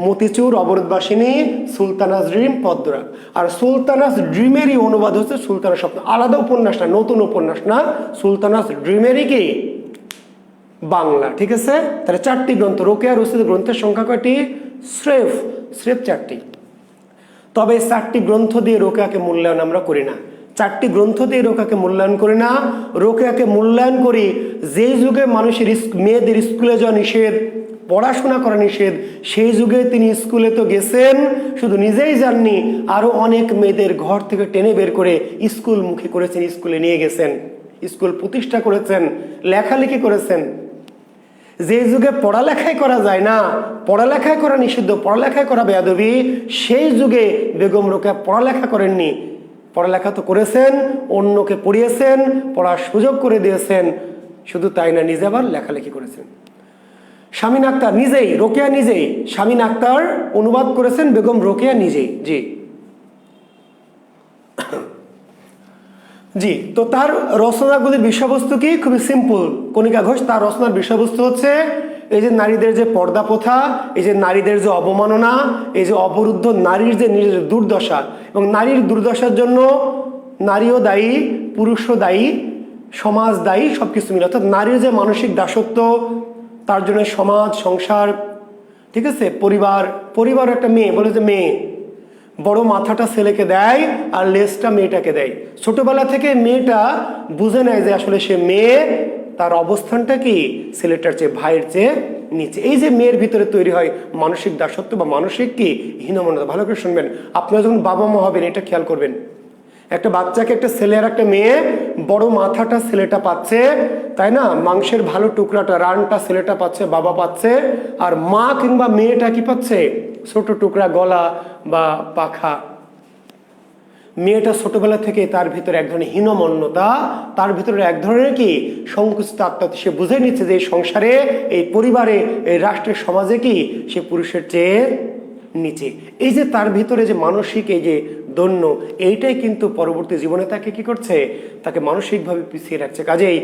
মতিচুর, অবরোধবাসিনী, সুলতানাস ড্রিম, পদ্মরাগ। আর সুলতানাস ড্রিমেরই অনুবাদ হচ্ছে সুলতানার স্বপ্ন, আলাদা উপন্যাস না, নতুন উপন্যাস না, সুলতানাস ড্রিমেরই কি বাংলা, ঠিক আছে। তাহলে 4টি গ্রন্থ। রোকেয়া রচিত গ্রন্থের সংখ্যা কয়টি? স্রেফ 4টি। তবে 4টি গ্রন্থ দিয়ে রোকেয়াকে মূল্যায়ন আমরা করি না, 4টি গ্রন্থ দিয়ে রোকেয়াকে মূল্যায়ন করি না। রোকেয়াকে মূল্যায়ন করি যেই যুগে মানুষের মেয়েদের স্কুলে যাওয়া নিষেধ, পড়াশোনা করা নিষেধ, সেই যুগে তিনি স্কুলে তো গেছেন, শুধু নিজেই যাননি, আরো অনেক মেয়েদের ঘর থেকে টেনে বের করে স্কুলমুখী করেছেন, স্কুলে নিয়ে গেছেন, স্কুল প্রতিষ্ঠা করেছেন, লেখালেখি করেছেন। যে যুগে পড়ালেখাই করা যায় না, পড়ালেখায় করা নিষিদ্ধ, পড়ালেখায় করা বেয়াদবি, সেই যুগে বেগম রোকেয়া পড়ালেখা করেননি। পড়ালেখা তো করেছেন, অন্যকে পড়িয়েছেন, পড়ার সুযোগ করে দিয়েছেন। শুধু তাই না, নিজে আবার লেখালেখি করেছেন। শামীন আক্তার নিজেই, রোকেয়া নিজেই, শামীন আক্তার অনুবাদ করেছেন, বেগম রোকেয়া নিজেই। জি জি। তো তার রচনাগুলির বিষয়বস্তু কি? খুবই সিম্পল। কণিকা ঘোষ, তার রচনার বিষয়বস্তু হচ্ছে এই যে নারীদের যে পর্দা প্রথা, এই যে নারীদের যে অবমাননা, এই যে অবরুদ্ধ নারীর যে নিজের দুর্দশা, এবং নারীর দুর্দশার জন্য নারীও দায়ী, পুরুষও দায়ী, সমাজ দায়ী, সবকিছু মিলে। অর্থাৎ নারীর যে মানসিক দাসত্ব, তার জন্য সমাজ, সংসার, ঠিক আছে, পরিবার একটা মেয়ে, বলে যে মেয়ে বড় মাথাটা ছেলেকে দেয় আর লেজটা মেয়েটাকে দেয়। ছোটবেলা থেকে মেয়েটা বুঝে নেয় যে আসলে সে মেয়ে, তার অবস্থানটা কি ছেলেটার চেয়ে, ভাইয়ের চেয়ে নিচে। এই যে মেয়ের ভিতরে তৈরি হয় মানসিক দাসত্ব বা মানসিক কি হীনমন্যতা। ভালো করে শুনবেন, আপনারা যখন বাবা মা হবেন এটা খেয়াল করবেন। একটা বাচ্চাকে, একটা ছেলে আর একটা মেয়ে, বড় মাথাটা ছেলেটা পাচ্ছে, তাই না, মাংসের ভালো টুকরাটা, রানটা ছেলেটা পাচ্ছে, বাবা পাচ্ছে, আর মা কিংবা মেয়েটা কি পাচ্ছে? ছোট টুকরা, গলা বা পাখা। মেয়েটা ছোটবেলা থেকে তার ভিতরে এক ধরনের হীনমন্যতা, তার ভিতরে এক ধরনের কি সংকুচিত আত্মা। সে বুঝে নিচ্ছে যে এই সংসারে, এই পরিবারে, এই রাষ্ট্রের, সমাজে কি সে পুরুষের চেয়ে নিচে। এই যে তার ভিতরে যে মানসিক এই যে দৈন্য, এইটাই কিন্তু পরবর্তী জীবনে তাকে কি করছে? তাকে মানসিকভাবে পিছিয়ে রাখছে। কাজেই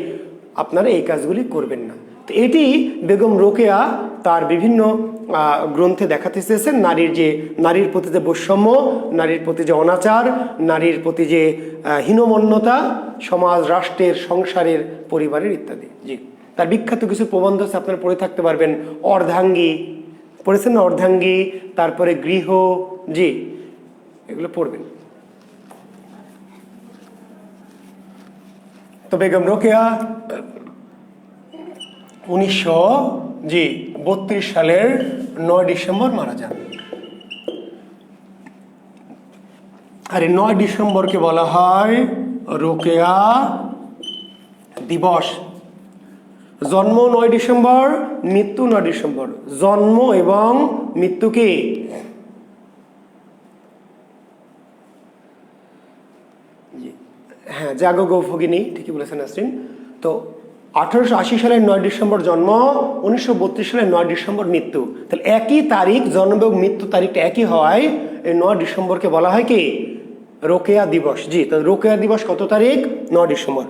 আপনারা এই কাজগুলি করবেন না। তো এটি বেগম রোকেয়া তার বিভিন্ন গ্রন্থে দেখাতে চেয়েছেন, নারীর প্রতি যে বৈষম্য, নারীর প্রতি যে অনাচার, নারীর প্রতি যে হীনমন্যতা, সমাজ, রাষ্ট্রের, সংসারের, পরিবারের ইত্যাদি। জি, তার বিখ্যাত কিছু প্রবন্ধ আছে, আপনারা পড়ে থাকতে পারবেন। অর্ধাঙ্গী পড়েছেন না? অর্ধাঙ্গী, তারপরে গৃহ, জি, এগুলো পড়বেন। তো বেগম রোকেয়া 1932 সালের 9 ডিসেম্বর মারা যান। আর এই 9 ডিসেম্বরকে বলা হয় রোকেয়া দিবস। জন্ম 9 ডিসেম্বর, মৃত্যু 9 ডিসেম্বর। জন্ম এবং মৃত্যু কি? হ্যাঁ, জাগো গো ভগিনী, ঠিকই বলেছেন নাসরিন। তো 1880 সালের 9 ডিসেম্বর জন্ম, 1932 সালের 9 ডিসেম্বর মৃত্যু। তাহলে একই তারিখ, জন্ম এবং মৃত্যু তারিখটা একই হয়, এই 9 ডিসেম্বরকে বলা হয় কি রোকেয়া দিবস। জি, তো রোকেয়া দিবস কত তারিখ? 9 ডিসেম্বর।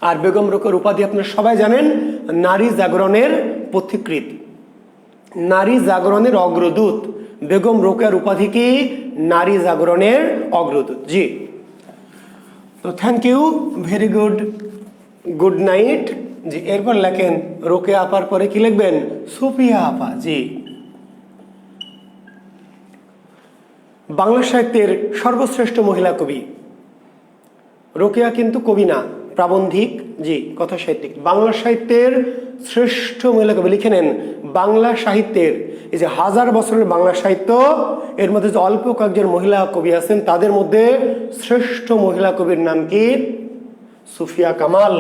আর বেগম রোকেয়ার উপাধি আপনারা সবাই জানেন, নারী জাগরণের পথিকৃৎ, নারী জাগরণের অগ্রদূত। বেগম রোকেয়ার উপাধি কি? নারী জাগরণের অগ্রদূত। জি, তো thank you, very good night. জি, এরপর লেখেন রোকেয়া আপার পরে কি লিখবেন? সুফিয়া আপা। জি, বাংলা সাহিত্যের সর্বশ্রেষ্ঠ মহিলা কবি। রোকেয়া কিন্তু কবি না, প্রাবন্ধিক, জি কথা সাহিত্যিক। বাংলা সাহিত্যের শ্রেষ্ঠ মহিলা কবি, লিখে নেন বাংলা সাহিত্যের, এই যে হাজার বছরের বাংলা সাহিত্য, এর মধ্যে যে অল্প কয়েকজন মহিলা কবি আছেন তাদের মধ্যে শ্রেষ্ঠ মহিলা কবির নাম কি? সুফিয়া কামাল।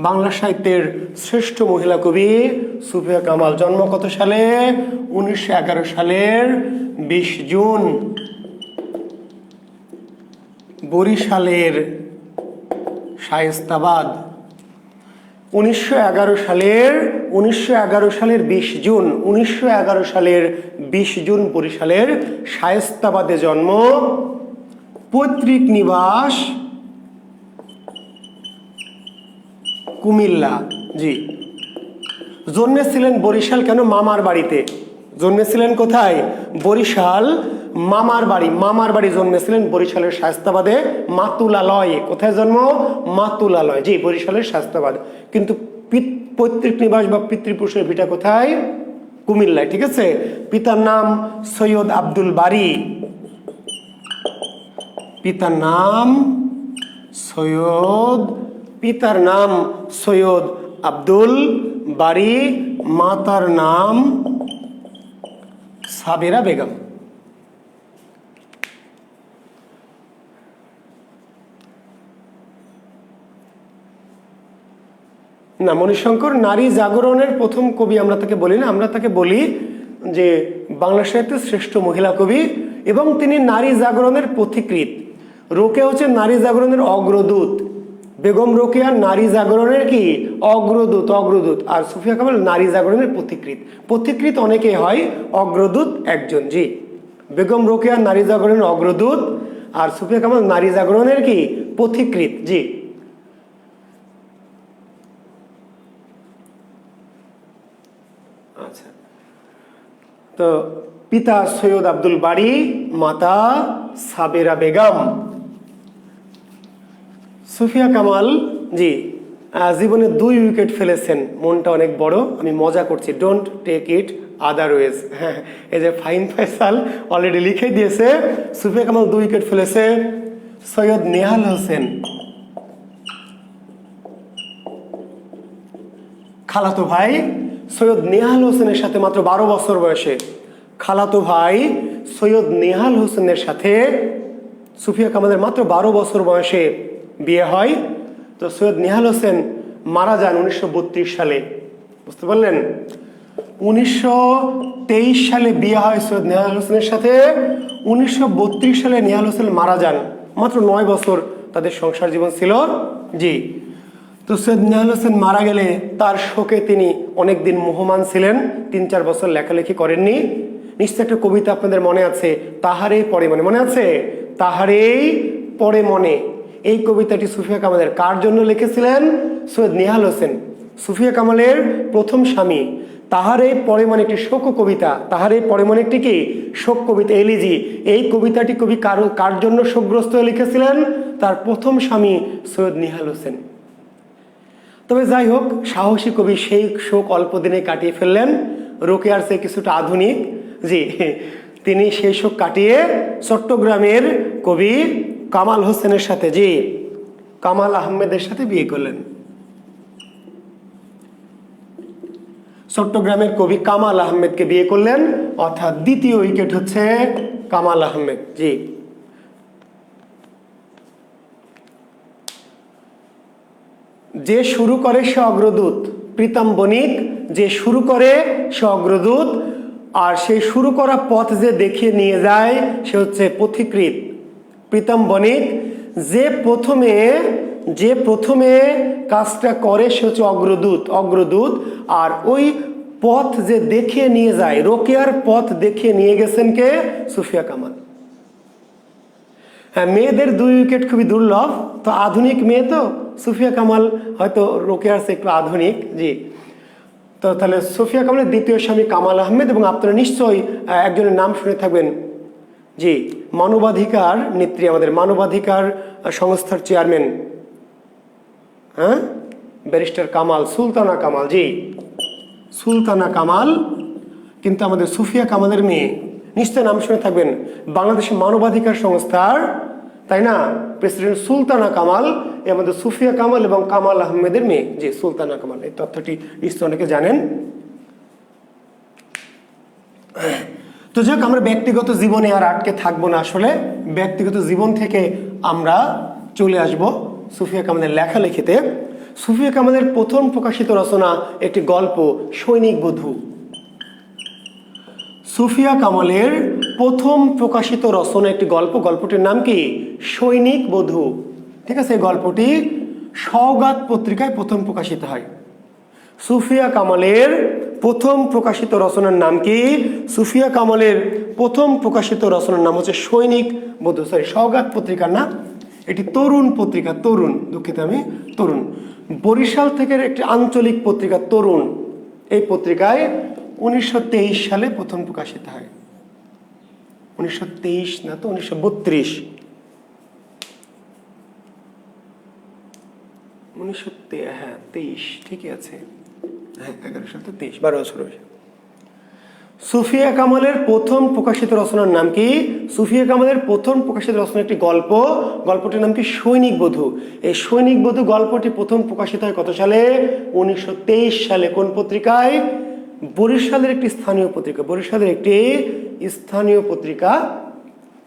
বাংলা সাহিত্যের শ্রেষ্ঠ মহিলা কবি সুফিয়া কামাল। জন্ম কত সালে? 1911 সালের 20 জুন, বরিশালের শায়েস্তাবাদ। 1911 সালের 20 জুন, 1911 সালের 20 জুন বরিশালের শায়েস্তাবাদে জন্ম। পৈতৃক নিবাস কুমিল্লা, জি। জন্মেছিলেন বরিশাল, কেন? মামার বাড়িতে। জন্মেছিলেন কোথায়? বরিশাল, মামার বাড়ি। মামার বাড়ি জন্মেছিলেন বরিশালের শায়েস্তাবাদে, মাতুলালয়ে। কোথায় জন্ম? মাতুলালয়, জি বরিশালের শায়েস্তাবাদ। কিন্তু পৈতৃক নিবাস বা পিতৃপুরুষের ভিটা কোথায়? কুমিল্লায়, ঠিক আছে। পিতার নাম সৈয়দ আব্দুল বারী। পিতার নাম সৈয়দ আব্দুল বারী, মাতার নাম সাবেরা বেগম। না, মণিশঙ্কর নারী জাগরণের প্রথম কবি আমরা তাকে বলি না, আমরা তাকে বলি যে বাংলা সাহিত্যের শ্রেষ্ঠ মহিলা কবি, এবং তিনি নারী জাগরণের পথিকৃৎ। রোকেয়া হচ্ছে নারী জাগরণের অগ্রদূত। বেগম রোকেয়া নারী জাগরণের কি? অগ্রদূত। আর সুফিয়া কামাল নারী জাগরণের পথিকৃৎ অনেকে হয়, অগ্রদূত একজন, জি। বেগম রোকেয়া নারী জাগরণের অগ্রদূত, আর সুফিয়া কামাল নারী জাগরণের কি? পথিকৃৎ, জি। আচ্ছা, তো পিতা সৈয়দ আব্দুল বারী, মাতা সাবেরা বেগম। সুফিয়া কামাল, জি, জীবনে 2 উইকেট ফেলেছেন। মনটা অনেক বড়, আমি মজা করছি, ডোন্ট টেক ইট আদারওয়েজ। হ্যাঁ, এই যে ফাইন ফয়সাল অলরেডি লিখে দিয়েছে, সুফিয়া কামাল 2 উইকেট ফেলেছে। সৈয়দ নেহাল হোসেন, খালাতো ভাই সৈয়দ নেহাল হোসেনের সাথে মাত্র 12 বছর বয়সে, খালাতো ভাই সৈয়দ নেহাল হোসেনের সাথে সুফিয়া কামালের মাত্র 12 বছর বয়সে বিয়ে হয়। তো সৈয়দ নেহাল হোসেন মারা যান 1932 সালে, বুঝতে পারলেন? 1923 সালে বিয়ে হয় সৈয়দ নেহাল হোসেনের সাথে। 1932 সালে নেহাল হোসেন মারা যান, মাত্র 9 বছর তাদের সংসার জীবন ছিল, জি। তো সৈয়দ নেহাল হোসেন মারা গেলে তার শোকে তিনি অনেকদিন মোহমান ছিলেন, 3-4 বছর লেখালেখি করেননি। নিশ্চয় একটা কবিতা আপনাদের মনে আছে, তাহারেই পরে মনে, মনে আছে? তাহারেই পরে মনে। এই কবিতাটি সুফিয়া কামালের কার জন্য লিখেছিলেন? সৈয়দ নেহাল হোসেন, সুফিয়া কামালের প্রথম স্বামী। তাহারেই পরে মনে একটি শোক কবিতা, তাহারেই পরে মনে একটি কি? শোক কবিতা, এলিজি। এই কবিতাটি কবি কার জন্য শোকগ্রস্ত হয়ে লিখেছিলেন? তার প্রথম স্বামী সৈয়দ নেহাল হোসেন। তবে যাই হোক, সাহসী কবি সেই শোক অল্প দিনে কাটিয়ে ফেললেন। রোকেয়ার চেয়ে কিছুটা আধুনিক, জি। তিনি সেই শোক কাটিয়ে চট্টগ্রামের কবি কামাল হোসেনের সাথে, জি, কামাল আহমেদের সাথে বিয়ে করলেন। চট্টগ্রামের কবি কামাল আহমেদকে বিয়ে করলেন, অর্থাৎ দ্বিতীয় উইকেট হচ্ছে কামাল আহমেদ, জি। যে শুরু করে সে অগ্রদূত, প্রীতম বণিক। যে শুরু করে সে অগ্রদূত, আর সেই শুরু করা পথ যে দেখিয়ে নিয়ে যায় সে হচ্ছে পথিকৃৎ, প্রীতম বণিক। যে প্রথমে কাজটা করে সে হচ্ছে অগ্রদূত। আর ওই পথ যে দেখিয়ে নিয়ে যায়, রোকেয়ার পথ দেখিয়ে নিয়ে গেছেন কে? সুফিয়া কামাল। হ্যাঁ, মেয়েদের 2 উইকেট খুবই দুর্লভ, তো আধুনিক মেয়ে, তো সুফিয়া কামাল হয়তো রোকেয়ার চেয়ে একটু আধুনিক, জি। তো তাহলে সুফিয়া কামালের দ্বিতীয় স্বামী কামাল আহমেদ, এবং আপনারা নিশ্চয়ই একজনের নাম শুনে থাকবেন, জি, মানবাধিকার নেত্রী, আমাদের মানবাধিকার সংস্থার চেয়ারম্যান, হ্যাঁ, ব্যারিস্টার কামাল, সুলতানা কামাল, জি, সুলতানা কামাল কিন্তু আমাদের সুফিয়া কামালের মেয়ে। নিশ্চয় নাম শুনে থাকবেন, বাংলাদেশের মানবাধিকার সংস্থার, তাই না, প্রেসিডেন্ট সুলতানা কামাল, এর মধ্যে সুফিয়া কামাল এবং কামাল আহমেদের মেয়ে, যে সুলতানা কামাল, এই তথ্যটি নিশ্চয় অনেকে জানেন। তো যাক, আমরা ব্যক্তিগত জীবনে আর আটকে থাকবো না, আসলে ব্যক্তিগত জীবন থেকে আমরা চলে আসব সুফিয়া কামালের লেখালেখিতে। সুফিয়া কামালের প্রথম প্রকাশিত রচনা একটি গল্প, সৈনিক বধূ। সুফিয়া কামালের প্রথম প্রকাশিত রচনা একটি গল্প, গল্পটির নাম কি? সৈনিক বধূ। ঠিক আছে, এই গল্পটি সওগাত পত্রিকায় প্রথম প্রকাশিত হয়। সুফিয়া কামালের প্রথম প্রকাশিত রচনার নাম কি? সুফিয়া কামালের প্রথম প্রকাশিত রচনার নাম হচ্ছে সৈনিক বধূ। সরি, সওগাত পত্রিকার না, এটি তরুণ পত্রিকা, তরুণ, দুঃখিত আমি, তরুণ, বরিশাল থেকে একটি আঞ্চলিক পত্রিকা তরুণ। এই পত্রিকায় 1923 সালে প্রথম প্রকাশিত হয়। 1923 না তো 1932, 1923, ঠিকই আছে, হ্যাঁ 1123, 12 বছর হয়েছে। সুফিয়া কামালের প্রথম প্রকাশিত রচনার নাম কি? সুফিয়া কামালের প্রথম প্রকাশিত রচনা একটি গল্প, গল্পটির নাম কি? সৈনিক বধূ। এই সৈনিক বধূ গল্পটি প্রথম প্রকাশিত হয় কত সালে? 1923 সালে। কোন পত্রিকায়? বরিশালের একটি স্থানীয় পত্রিকা, বরিশালের একটি স্থানীয় পত্রিকা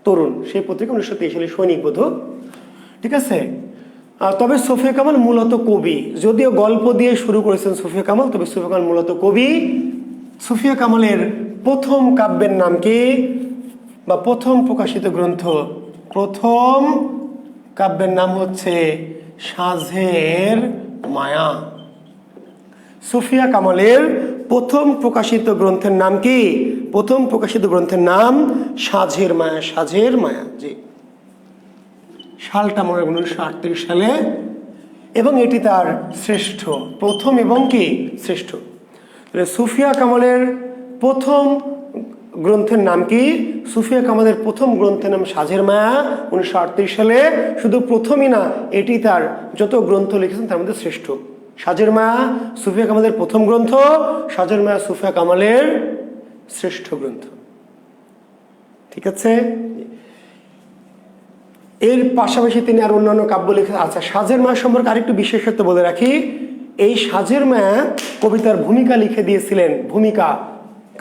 তরুণ, সেই পত্রিকা 1923 সালে সৈনিক বধূ। ঠিক আছে, তবে সুফিয়া কামাল মূলত কবি, যদিও গল্প দিয়ে শুরু করেছেন সুফিয়া কামাল, তবে সুফিয়া কামাল মূলত কবি। সুফিয়া কামালের প্রথম কাব্যের নাম কি, বা প্রথম প্রকাশিত গ্রন্থ, প্রথম কাব্যের নাম হচ্ছে সাঁঝের মায়া। সুফিয়া কামালের প্রথম প্রকাশিত গ্রন্থের নাম কি? প্রথম প্রকাশিত গ্রন্থের নাম সাঁঝের মায়া, সাঁঝের মায়া। জি, সালটা মনে হয় 1938 সালে, এবং এটি তার শ্রেষ্ঠ, প্রথম এবং কি শ্রেষ্ঠ। সুফিয়া কামালের প্রথম গ্রন্থের নাম কি? সুফিয়া কামালের প্রথম গ্রন্থের নাম সাঁঝের মায়া, 1938 সালে। শুধু প্রথমই না, এটি তার যত গ্রন্থ লিখেছেন তার মধ্যে শ্রেষ্ঠ। সাঁঝের মায়া সুফিয়া কামালের প্রথম গ্রন্থ, সাঁঝের মায়া সুফিয়া কামালের শ্রেষ্ঠ গ্রন্থ। ঠিক আছে, এর পাশাপাশি তিনি আর অন্যান্য কাব্য লিখে। আচ্ছা, সাঁঝের মায়া সম্পর্কে আরেকটু বিশেষত্ব বলে রাখি। এই সাঁঝের মায়া কবিতার ভূমিকা লিখে দিয়েছিলেন, ভূমিকা,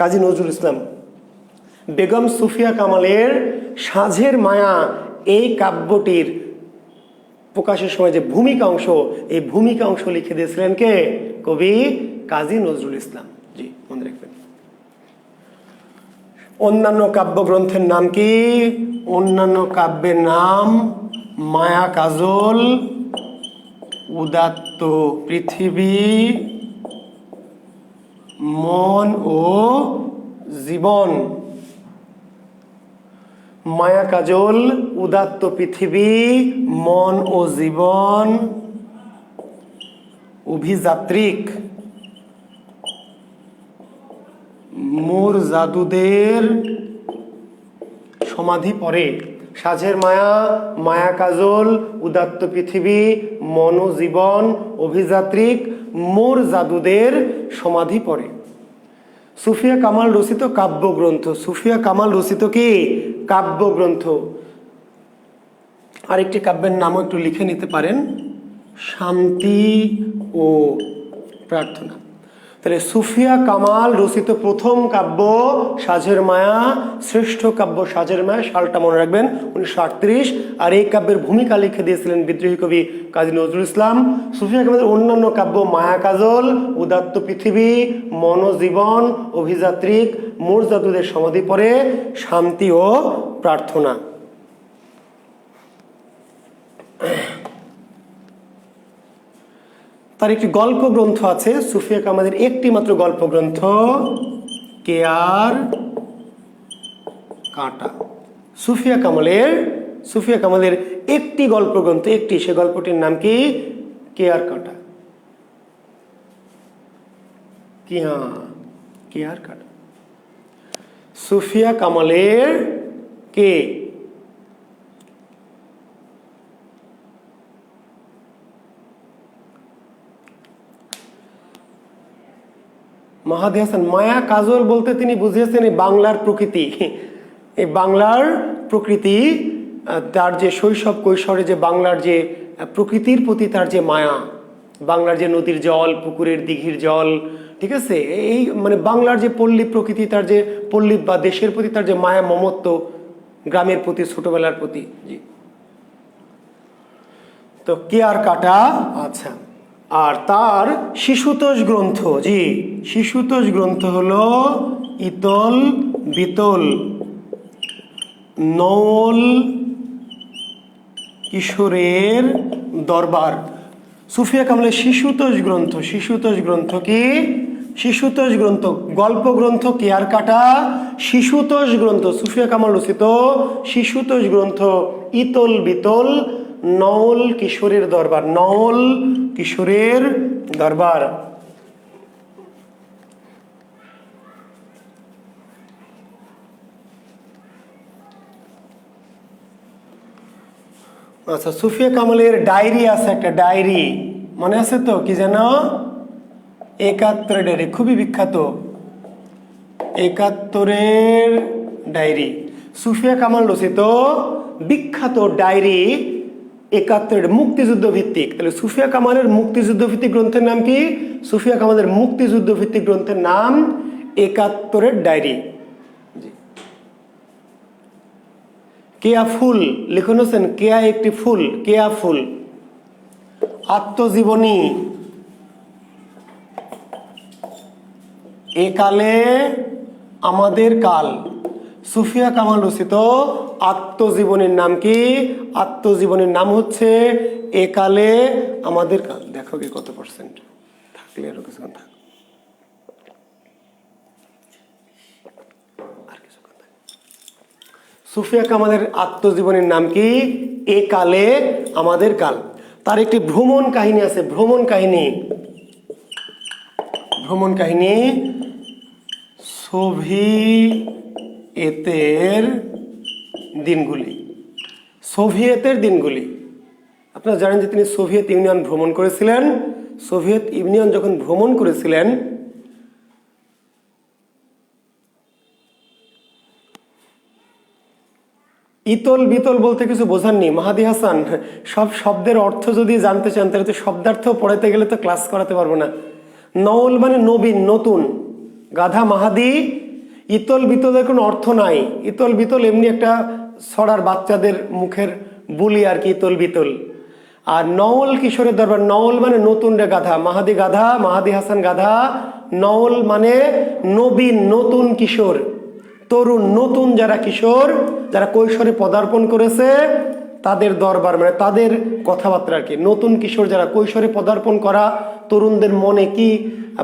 কাজী নজরুল ইসলাম। বেগম সুফিয়া কামালের সাঁঝের মায়া এই কাব্যটির প্রকাশের সময় যে ভূমিকা অংশ, এই ভূমিকা অংশ লিখে দিয়েছিলেন কে? কবি কাজী নজরুল ইসলাম। জি, মনে রাখবেন। অন্যান্য কাব্যগ্রন্থের নাম কি? অন্যান্য কাব্যের নাম মায়া কাজল, উদাত্ত পৃথিবী, মন ও জীবন। মায়া কাজল, উদাত্ত পৃথিবী, মন ও জীবন, অভিযাত্রিক, মোর জাদুদের সমাধি পরে। সাঁঝের মায়া, মায়া কাজল, উদাত্ত পৃথিবী, মন ও জীবন, অভিযাত্রিক, মোর জাদুদের সমাধি পরে। সুফিয়া কামাল রচিত কাব্যগ্রন্থ। সুফিয়া কামাল রচিত কি? কাব্যগ্রন্থ। আরেকটি কাব্যের নামও একটু লিখে নিতে পারেন, শান্তি ও প্রার্থনা। তাহলে সুফিয়া কামাল রচিত প্রথম কাব্য সাঁঝের মায়া, শ্রেষ্ঠ কাব্য সাঁঝের মায়া, সালটা মনে রাখবেন 1938। আর এই কাব্যের ভূমিকা লিখে দিয়েছিলেন বিদ্রোহী কবি কাজী নজরুল ইসলাম। সুফিয়া কামালের অন্যান্য কাব্য মায়া কাজল, উদাত্ত পৃথিবী, মনজীবন, অভিযাত্রিক, মোর জাদুদের সমাধি পরে, শান্তি ও প্রার্থনা। তার একটি গল্প গ্রন্থ আছে সুফিয়া কামালের, একটি মাত্র গল্প গ্রন্থ, কেয়ার কাঁটা। সুফিয়া কামালের একটি গল্প গ্রন্থ, একটি, সে গল্পটির নাম কি? কেয়ার কাঁটা। কেয়ার কাঁটা। সুফিয়া কামালের কে? মাহাদি হাসান। মায়া কাজল বলতে তিনি বুঝিয়েছেন এই বাংলার প্রকৃতি, এই বাংলার প্রকৃতি, তার যে শৈশব কৈশোরে যে বাংলার যে প্রকৃতির প্রতি তার যে মায়া, বাংলার যে নদীর জল, পুকুরের দিঘির জল, ঠিক আছে, এই মানে বাংলার যে পল্লী প্রকৃতি, তার যে পল্লী বা দেশের প্রতি তার যে মায়া মমত্ব, গ্রামের প্রতি, ছোটবেলার প্রতি। জি, তো কেয়ার কাটা। আচ্ছা, আর তার শিশুতোষ গ্রন্থ, জি শিশুতোষ গ্রন্থ হলো ইতল বিতল নওল কিশোরের দরবার। সুফিয়া কামালের শিশুতোষ গ্রন্থ, শিশুতোষ গ্রন্থ কি? শিশুতোষ গ্রন্থ গল্প গ্রন্থ কেয়ার কাটা, শিশুতোষ গ্রন্থ সুফিয়া কামাল রচিত শিশুতোষ গ্রন্থ ইতল বিতল নওল কিশোরের দরবার, নওল কিশোরের দরবার। আচ্ছা, সুফিয়া কামালের ডায়েরি আছে একটা, ডায়েরি মনে আছে তো? কি যেন? ৭১ ডায়েরি, খুবই বিখ্যাত ৭১-এর ডায়েরি। সুফিয়া কামাল রচিত বিখ্যাত ডায়েরি ৭১, মুক্তিযুদ্ধ ভিত্তিক। তাহলে সুফিয়া কামালের মুক্তিযুদ্ধ ভিত্তিক গ্রন্থের নাম কি? সুফিয়া কামালের মুক্তিযুদ্ধ ভিত্তিক গ্রন্থের নাম ৭১-এর ডায়েরি। কেয়া ফুল লিখুন হোসেন, কেয়া একটি ফুল, কেয়া ফুল। আত্মজীবনী, এ কালে আমাদের কাল, সুফিয়া কামাল রচিত আত্মজীবনীর নাম কি? আত্মজীবনীর নাম হচ্ছে এ কালে আমাদের কাল। দেখো কি কত পার্সেন্ট থাকলে আরো কিছুক্ষণ থাক। সুফিয়া কামালের আত্মজীবনীর নাম কি? এ কালে আমাদের কাল। তার একটি ভ্রমণ কাহিনী আছে, ভ্রমণ কাহিনী, ভ্রমণ কাহিনী সোভিয়েতের দিনগুলি, সোভিয়েতের দিনগুলি। আপনারা জানেন যে তিনি সোভিয়েত ইউনিয়ন ভ্রমণ করেছিলেন। সোভিয়েত ইউনিয়ন যখন ভ্রমণ করেছিলেন, ইতল বিতল বলতে কিছু বোঝাননি মাহাদি হাসান? সব শব্দের অর্থ যদি জানতে চান তাহলে তো শব্দার্থ পড়াতে গেলে তো ক্লাস করাতে পারবো না। নওল মানে নবীন, নতুন। গাধা মাহাদি, ইতল বিতলের কোনো অর্থ নাই। ইতল বিতল এমনি একটা ছড়ার বাচ্চাদের মুখের বুলি আর কি, ইতল বিতল। আর নওল কিশোরের দরবার, নওল মানে নতুন রে গাধা, মাহাদি গাধা, মাহাদি হাসান গাধা। নওল মানে নবীন, নতুন কিশোর, তরুণ, নতুন যারা কিশোর, যারা কৈশোরে পদার্পণ করেছে তাদের দরবার, মানে তাদের কথাবার্তা আর কি। নতুন কিশোর যারা কৈশোরে পদার্পণ করা তরুণদের মনে কি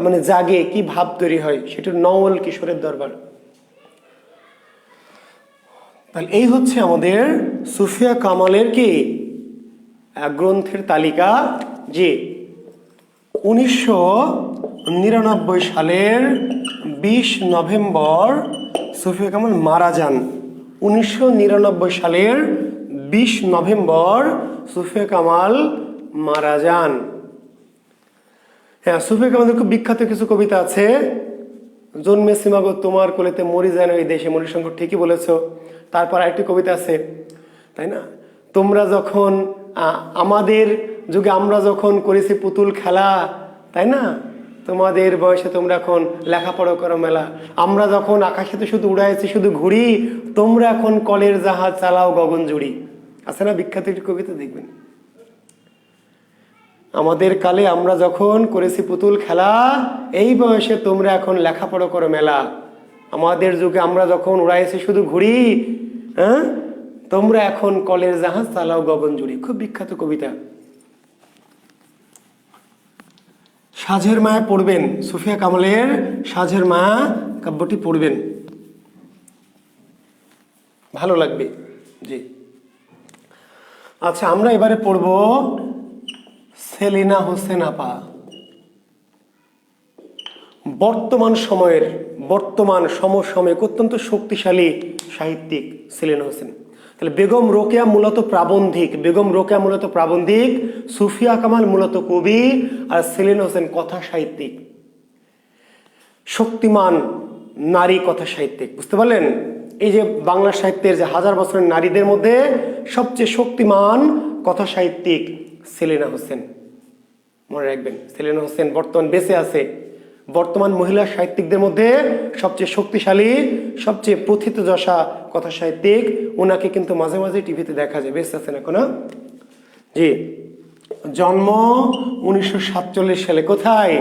মানে জাগে, কি ভাব তৈরি হয়, সেটা নওল কিশোরের দরবার। তাহলে এই হচ্ছে আমাদের সুফিয়া কামালের কি গ্রন্থের তালিকা। যে 1999 সালের 20 নভেম্বর সুফিয়া কামাল মারা যান। 1999 সালের 20 নভেম্বর সুফিয়া কামাল মারা যান। হ্যাঁ, সুফিয়া কামালের খুব বিখ্যাত কিছু কবিতা আছে। জন্মেছি মাগো তোমার কোলেতে, মরি যেন এই দেশে, মণিশঙ্কর ঠিকই বলেছ। তারপর আরেকটি কবিতা আছে, তাই না? তোমরা যখন আমাদের যুগে আমরা যখন করেছি পুতুল খেলা, তাই না? তোমাদের বয়সে তোমরা এখন লেখাপড়া করো মেলা। আমরা যখন আকাশেতে শুধু উড়াইছি শুধু ঘুড়ি, তোমরা এখন কলের জাহাজ চালাও গগন জুড়ি। আছে না বিখ্যাত একটি কবিতা, দেখবেন। আমাদের কালে আমরা যখন করেছি পুতুল খেলা, এই বয়সে তোমরা এখন লেখাপড়া করো মেলা। আমাদের যুগে আমরা যখন উড়াইছি শুধু ঘুড়ি, হ্যাঁ, তোমরা এখন কলের জাহাজ চালাও গগন জুড়ি। খুব বিখ্যাত কবিতা। সাঝের মায়া পড়বেন, সুফিয়া কামালের সাঝের মায়া কাব্যটি পড়বেন, ভালো লাগবে। জি, আচ্ছা, আমরা এবারে পড়ব সেলিনা হোসেন আপা। বর্তমান সময়ের, বর্তমান সমসাময়িক অত্যন্ত শক্তিশালী সাহিত্যিক সেলিনা হোসেন। তাহলে বেগম রোকেয়া মূলত প্রাবন্ধিক, বেগম রোকেয়া মূলত প্রাবন্ধিক, সুফিয়া কামাল মূলত কবি, আর সেলিনা হোসেন কথা সাহিত্যিক, শক্তিমান নারী কথা সাহিত্যিক। বুঝতে পারলেন? এই যে বাংলা সাহিত্যের যে হাজার বছরের নারীদের মধ্যে সবচেয়ে শক্তিমান কথা সাহিত্যিক সেলিনা হোসেন। মনে রাখবেন, সেলিনা হোসেন বর্তমান বেঁচে আছে। বর্তমান মহিলা সাহিত্যিকদের মধ্যে সবচেয়ে শক্তিশালী, সবচেয়ে প্রথিতযশা কথা সাহিত্যিক। ওনাকে কিন্তু মাঝে মাঝে টিভিতে দেখা যায়, বেঁচে আছেন এখনো। জি, জন্ম 1947 সালে। কোথায়?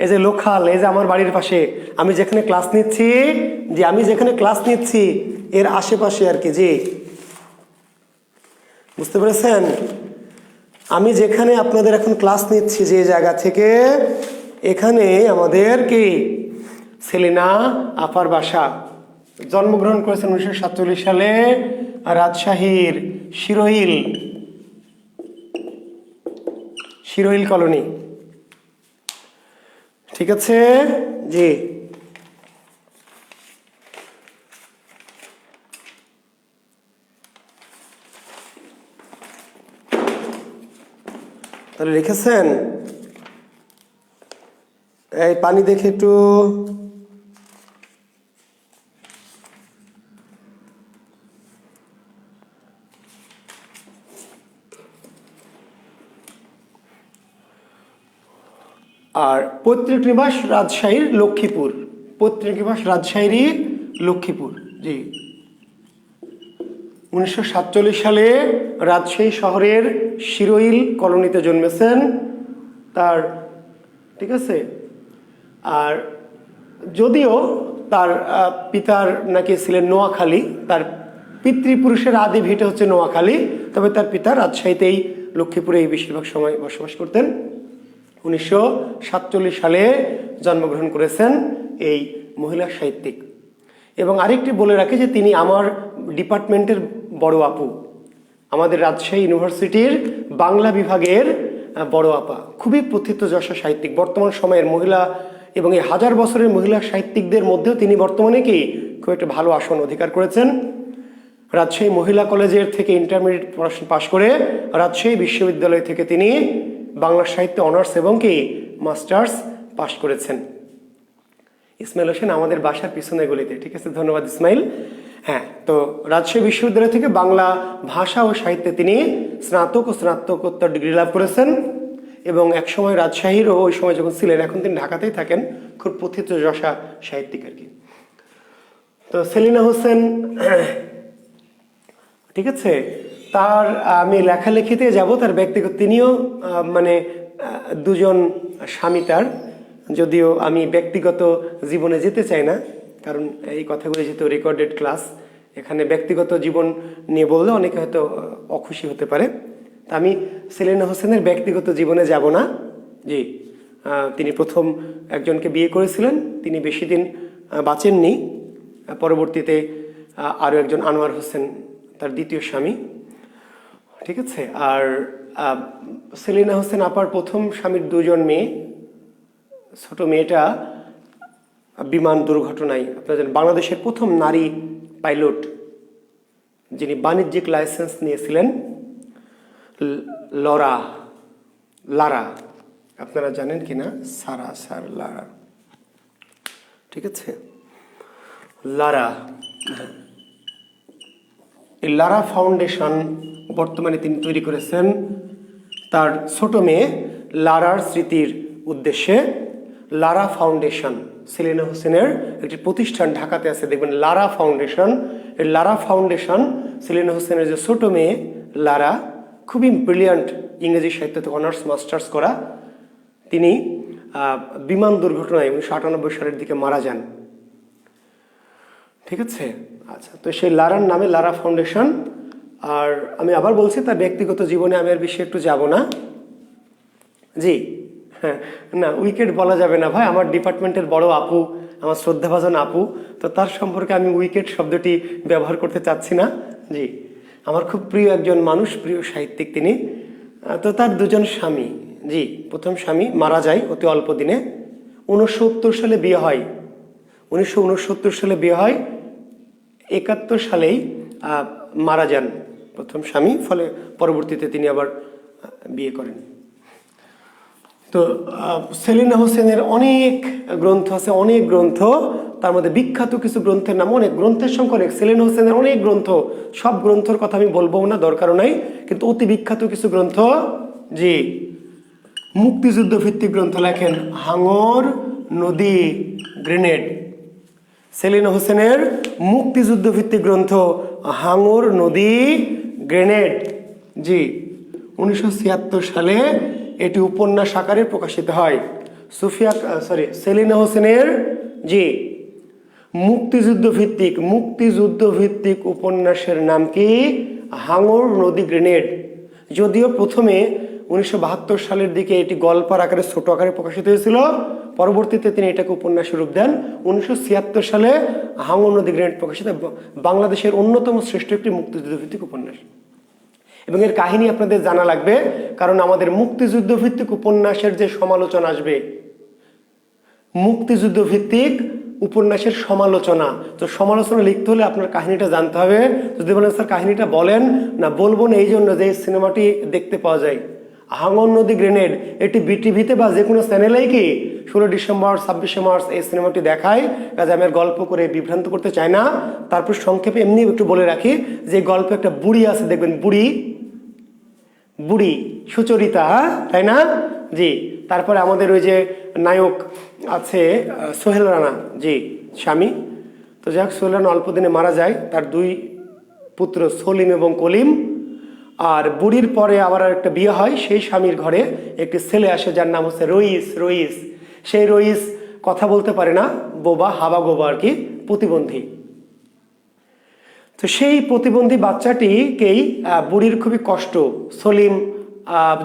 এই যে লোকাল, এই যে আমার বাড়ির পাশে আমি যেখানে ক্লাস নিচ্ছি, যে আমি যেখানে ক্লাস নিচ্ছি এর আশেপাশে আর কি। জি, বুঝতে পেরেছেন? আমি যেখানে আপনাদের এখন ক্লাস নিচ্ছি যে জায়গা থেকে, এখানে আমাদের কি সেলিনা আপার বাসা। জন্মগ্রহণ করেছেন 1947 সালে রাজশাহীর শিরোইল কলোনি। ঠিক আছে? জি, তাহলে লিখেছেন? এই পানি দেখে একটু আর পৈতৃক নিবাস রাজশাহীর লক্ষ্মীপুর। পৈতৃক নিবাস রাজশাহীর লক্ষ্মীপুর। জি, 1947 সালে রাজশাহী শহরের শিরোইল কলোনিতে জন্মেছেন তার। ঠিক আছে? আর যদিও তার পিতার নাকি ছিলেন নোয়াখালী, তার পিতৃপুরুষের আদি ভিটে হচ্ছে নোয়াখালী, তবে তার পিতা রাজশাহীতেই, লক্ষ্মীপুরেই বেশিরভাগ সময় বসবাস করতেন। 1947 সালে জন্মগ্রহণ করেছেন এই মহিলা সাহিত্যিক। এবং আরেকটি বলে রাখি যে তিনি আমার ডিপার্টমেন্টের বড় আপু, আমাদের রাজশাহী ইউনিভার্সিটির বাংলা বিভাগের বড় আপা। খুবই প্রথিতযশা সাহিত্যিক বর্তমান সময়ের মহিলা, এবং এই হাজার বছরের মহিলা সাহিত্যিকদের মধ্যেও তিনি বর্তমানে কি খুব একটা ভালো আসন অধিকার করেছেন। রাজশাহী মহিলা কলেজের থেকে ইন্টারমিডিয়েট পড়াশোনা পাশ করে রাজশাহী বিশ্ববিদ্যালয় থেকে তিনি বাংলা সাহিত্যে অনার্স এবং কি মাস্টার্স পাশ করেছেন। ইসমাইল হোসেন আমাদের বাসার পিছনে গলিতে। ঠিক আছে, ধন্যবাদ ইসমাইল। হ্যাঁ, তো রাজশাহী বিশ্ববিদ্যালয় থেকে বাংলা ভাষা ও সাহিত্যে তিনি স্নাতক ও স্নাতকোত্তর ডিগ্রি লাভ করেছেন। এবং একসময় রাজশাহীরও ওই সময় যখন ছিলেন, এখন তিনি ঢাকাতেই থাকেন, খুব প্রথিতযশা সাহিত্যিক আর কি। তো সেলিনা হোসেন, ঠিক আছে, তার আমি লেখালেখিতে যাব, তার ব্যক্তিগত, তিনিও মানে দুজন স্বামী তার। যদিও আমি ব্যক্তিগত জীবনে যেতে চাই না, কারণ এই কথাগুলো যেহেতু রেকর্ডেড ক্লাস, এখানে ব্যক্তিগত জীবন নিয়ে বললে অনেকে হয়তো অখুশি হতে পারে। তা আমি সেলিনা হোসেনের ব্যক্তিগত জীবনে যাব না। জি, তিনি প্রথম একজনকে বিয়ে করেছিলেন, তিনি বেশি দিন বাঁচেননি। পরবর্তীতে আরও একজন আনোয়ার হোসেন তার দ্বিতীয় স্বামী। ঠিক আছে? আর সেলিনা হোসেন আপার প্রথম স্বামীর দুজন মেয়ে। ছোট মেয়েটা বিমান দুর্ঘটনায়, আপনারা জানেন, বাংলাদেশের প্রথম নারী পাইলট যিনি বাণিজ্যিক লাইসেন্স নিয়েছিলেন, লারা, আপনারা জানেন কিনা, লারা। ঠিক আছে, লারা। এই লারা ফাউন্ডেশন বর্তমানে তিনি তৈরি করেছেন তার ছোট মেয়ে লারার স্মৃতির উদ্দেশ্যে। লারা ফাউন্ডেশন, সেলিনা হোসেনের একটি প্রতিষ্ঠান ঢাকাতে আছে, দেখবেন লারা ফাউন্ডেশন। এই লারা ফাউন্ডেশন সেলিনা হোসেনের যে ছোট মেয়ে লারা, খুবই ব্রিলিয়ান্ট, ইংরেজি সাহিত্যতে অনার্স মাস্টার্স করা, তিনি বিমান দুর্ঘটনায় 1998 সালের দিকে মারা যান। ঠিক আছে? আচ্ছা, তো সেই লারার নামে লারা ফাউন্ডেশন। আর আমি আবার বলছি, তার ব্যক্তিগত জীবনে আমি আর বেশি একটু যাব না। জি, হ্যাঁ, না উইকেট বলা যাবে না ভাই, আমার ডিপার্টমেন্টের বড় আপু, আমার শ্রদ্ধাভাজন আপু, তো তার সম্পর্কে আমি উইকেট শব্দটি ব্যবহার করতে চাচ্ছি না। জি, আমার খুব প্রিয় একজন মানুষ, প্রিয় সাহিত্যিক তিনি। তো তার দুজন স্বামী। জি, প্রথম স্বামী মারা যায় অতি অল্প দিনে, 1969 সালে বিয়ে হয়। 1969 সালে বিয়ে হয়, 71 সালেই মারা যান প্রথম স্বামী। ফলে পরবর্তীতে তিনি আবার বিয়ে করেন। তো সেলিনা হোসেনের অনেক গ্রন্থ আছে, অনেক গ্রন্থ। তার মধ্যে বিখ্যাত কিছু গ্রন্থের নাম, অনেক গ্রন্থের সংখ্যা অনেক, সেলিনা হোসেনের অনেক গ্রন্থ, সব গ্রন্থের কথা আমি বলবো না, দরকারও নাই, কিন্তু অতি বিখ্যাত কিছু গ্রন্থ। জি, মুক্তিযুদ্ধ ভিত্তিক গ্রন্থ লেখেন হাঙর নদী গ্রেনেড। সেলিনা হোসেনের মুক্তিযুদ্ধ ভিত্তিক গ্রন্থ হাঙর নদী গ্রেনেড। জি, 1976 সালে এটি উপন্যাস আকারে প্রকাশিত হয়। সেলিনা হোসেনের জি মুক্তিযুদ্ধ ভিত্তিক উপন্যাসের নাম কি? হাঙর নদী গ্রেনেড। যদিও প্রথমে 1972 সালের দিকে এটি গল্পের আকারে ছোট আকারে প্রকাশিত হয়েছিল, পরবর্তীতে তিনি এটাকে উপন্যাসে রূপ দেন। 1976 সালে হাঙর নদী গ্রেনেড প্রকাশিত, বাংলাদেশের অন্যতম শ্রেষ্ঠ একটি মুক্তিযুদ্ধ ভিত্তিক উপন্যাস। এবং এর কাহিনী আপনাদের জানা লাগবে, কারণ আমাদের মুক্তিযুদ্ধ ভিত্তিক উপন্যাসের যে সমালোচনা আসবে, মুক্তিযুদ্ধ ভিত্তিক উপন্যাসের সমালোচনা, তো সমালোচনা লিখতে হলে আপনার কাহিনীটা জানতে হবে। যদি বলেন স্যার কাহিনীটা বলেন, না বলবো না, এই জন্য যে সিনেমাটি দেখতে পাওয়া যায় হাঙর নদী গ্রেনেড, এটি বিটিভিতে বা যে কোনো চ্যানেলেই কি 16 ডিসেম্বর 26 মার্চ এই সিনেমাটি দেখায়। কাজে আমি আর গল্প করে বিভ্রান্ত করতে চাই না। তারপর সংক্ষেপে এমনি একটু বলে রাখি যে গল্পে একটা বুড়ি আছে, দেখবেন বুড়ি সুচরিতা, তাই না? জি, তারপরে আমাদের ওই যে নায়ক আছে সোহেল রানা, জি স্বামী, তো যাক সোহেল রানা অল্প দিনে মারা যায়, তার 2 পুত্র সলিম এবং কলিম। আর বুড়ির পরে আবার একটা বিয়ে হয়, সেই স্বামীর ঘরে একটি ছেলে আসে যার নাম হচ্ছে রইস। সেই রইস কথা বলতে পারে না, বোবা, হাবা গোবা আর কি, প্রতিবন্ধী। তো সেই প্রতিবন্ধী বাচ্চাটিকেই বুড়ির খুবই কষ্ট। সলিম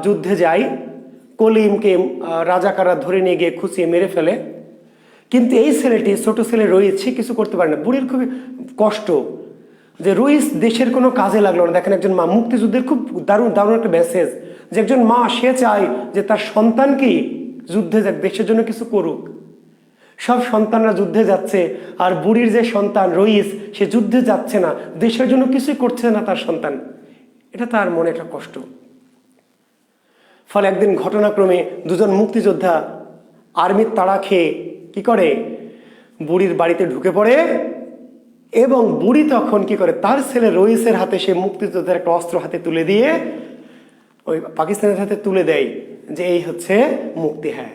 যুদ্ধে যায়, কলিমকে রাজাকাররা ধরে নিয়ে গিয়ে খুঁচিয়ে মেরে ফেলে, কিন্তু এই ছেলেটি, ছোট ছেলে রইস, সে কিছু করতে পারে না। বুড়ির খুবই কষ্ট যে রইস দেশের কোনো কাজে লাগলো না। দেখেন একজন মা, মুক্তিযুদ্ধের খুব দারুণ একটা মেসেজ, যে একজন মা সে চায় যে তার সন্তান কি যুদ্ধে যাক, দেশের জন্য কিছু করুক। সব সন্তানরা যুদ্ধে যাচ্ছে, আর বুড়ির যে সন্তান রইস, সে যুদ্ধে যাচ্ছে না, দেশের জন্য কিছুই করছে না তার সন্তান। এটা তার মনে একটা কষ্ট। ফলে একদিন ঘটনাক্রমে দুজন মুক্তিযোদ্ধা আর্মির তাড়া খেয়ে কি করে, বুড়ির বাড়িতে ঢুকে পড়ে, এবং বুড়ি তখন কি করে, তার ছেলে রইসের হাতে সে মুক্তিযোদ্ধার একটা অস্ত্র হাতে তুলে দিয়ে ওই পাকিস্তানের হাতে তুলে দেয় যে এই হচ্ছে মুক্তি। হ্যাঁ,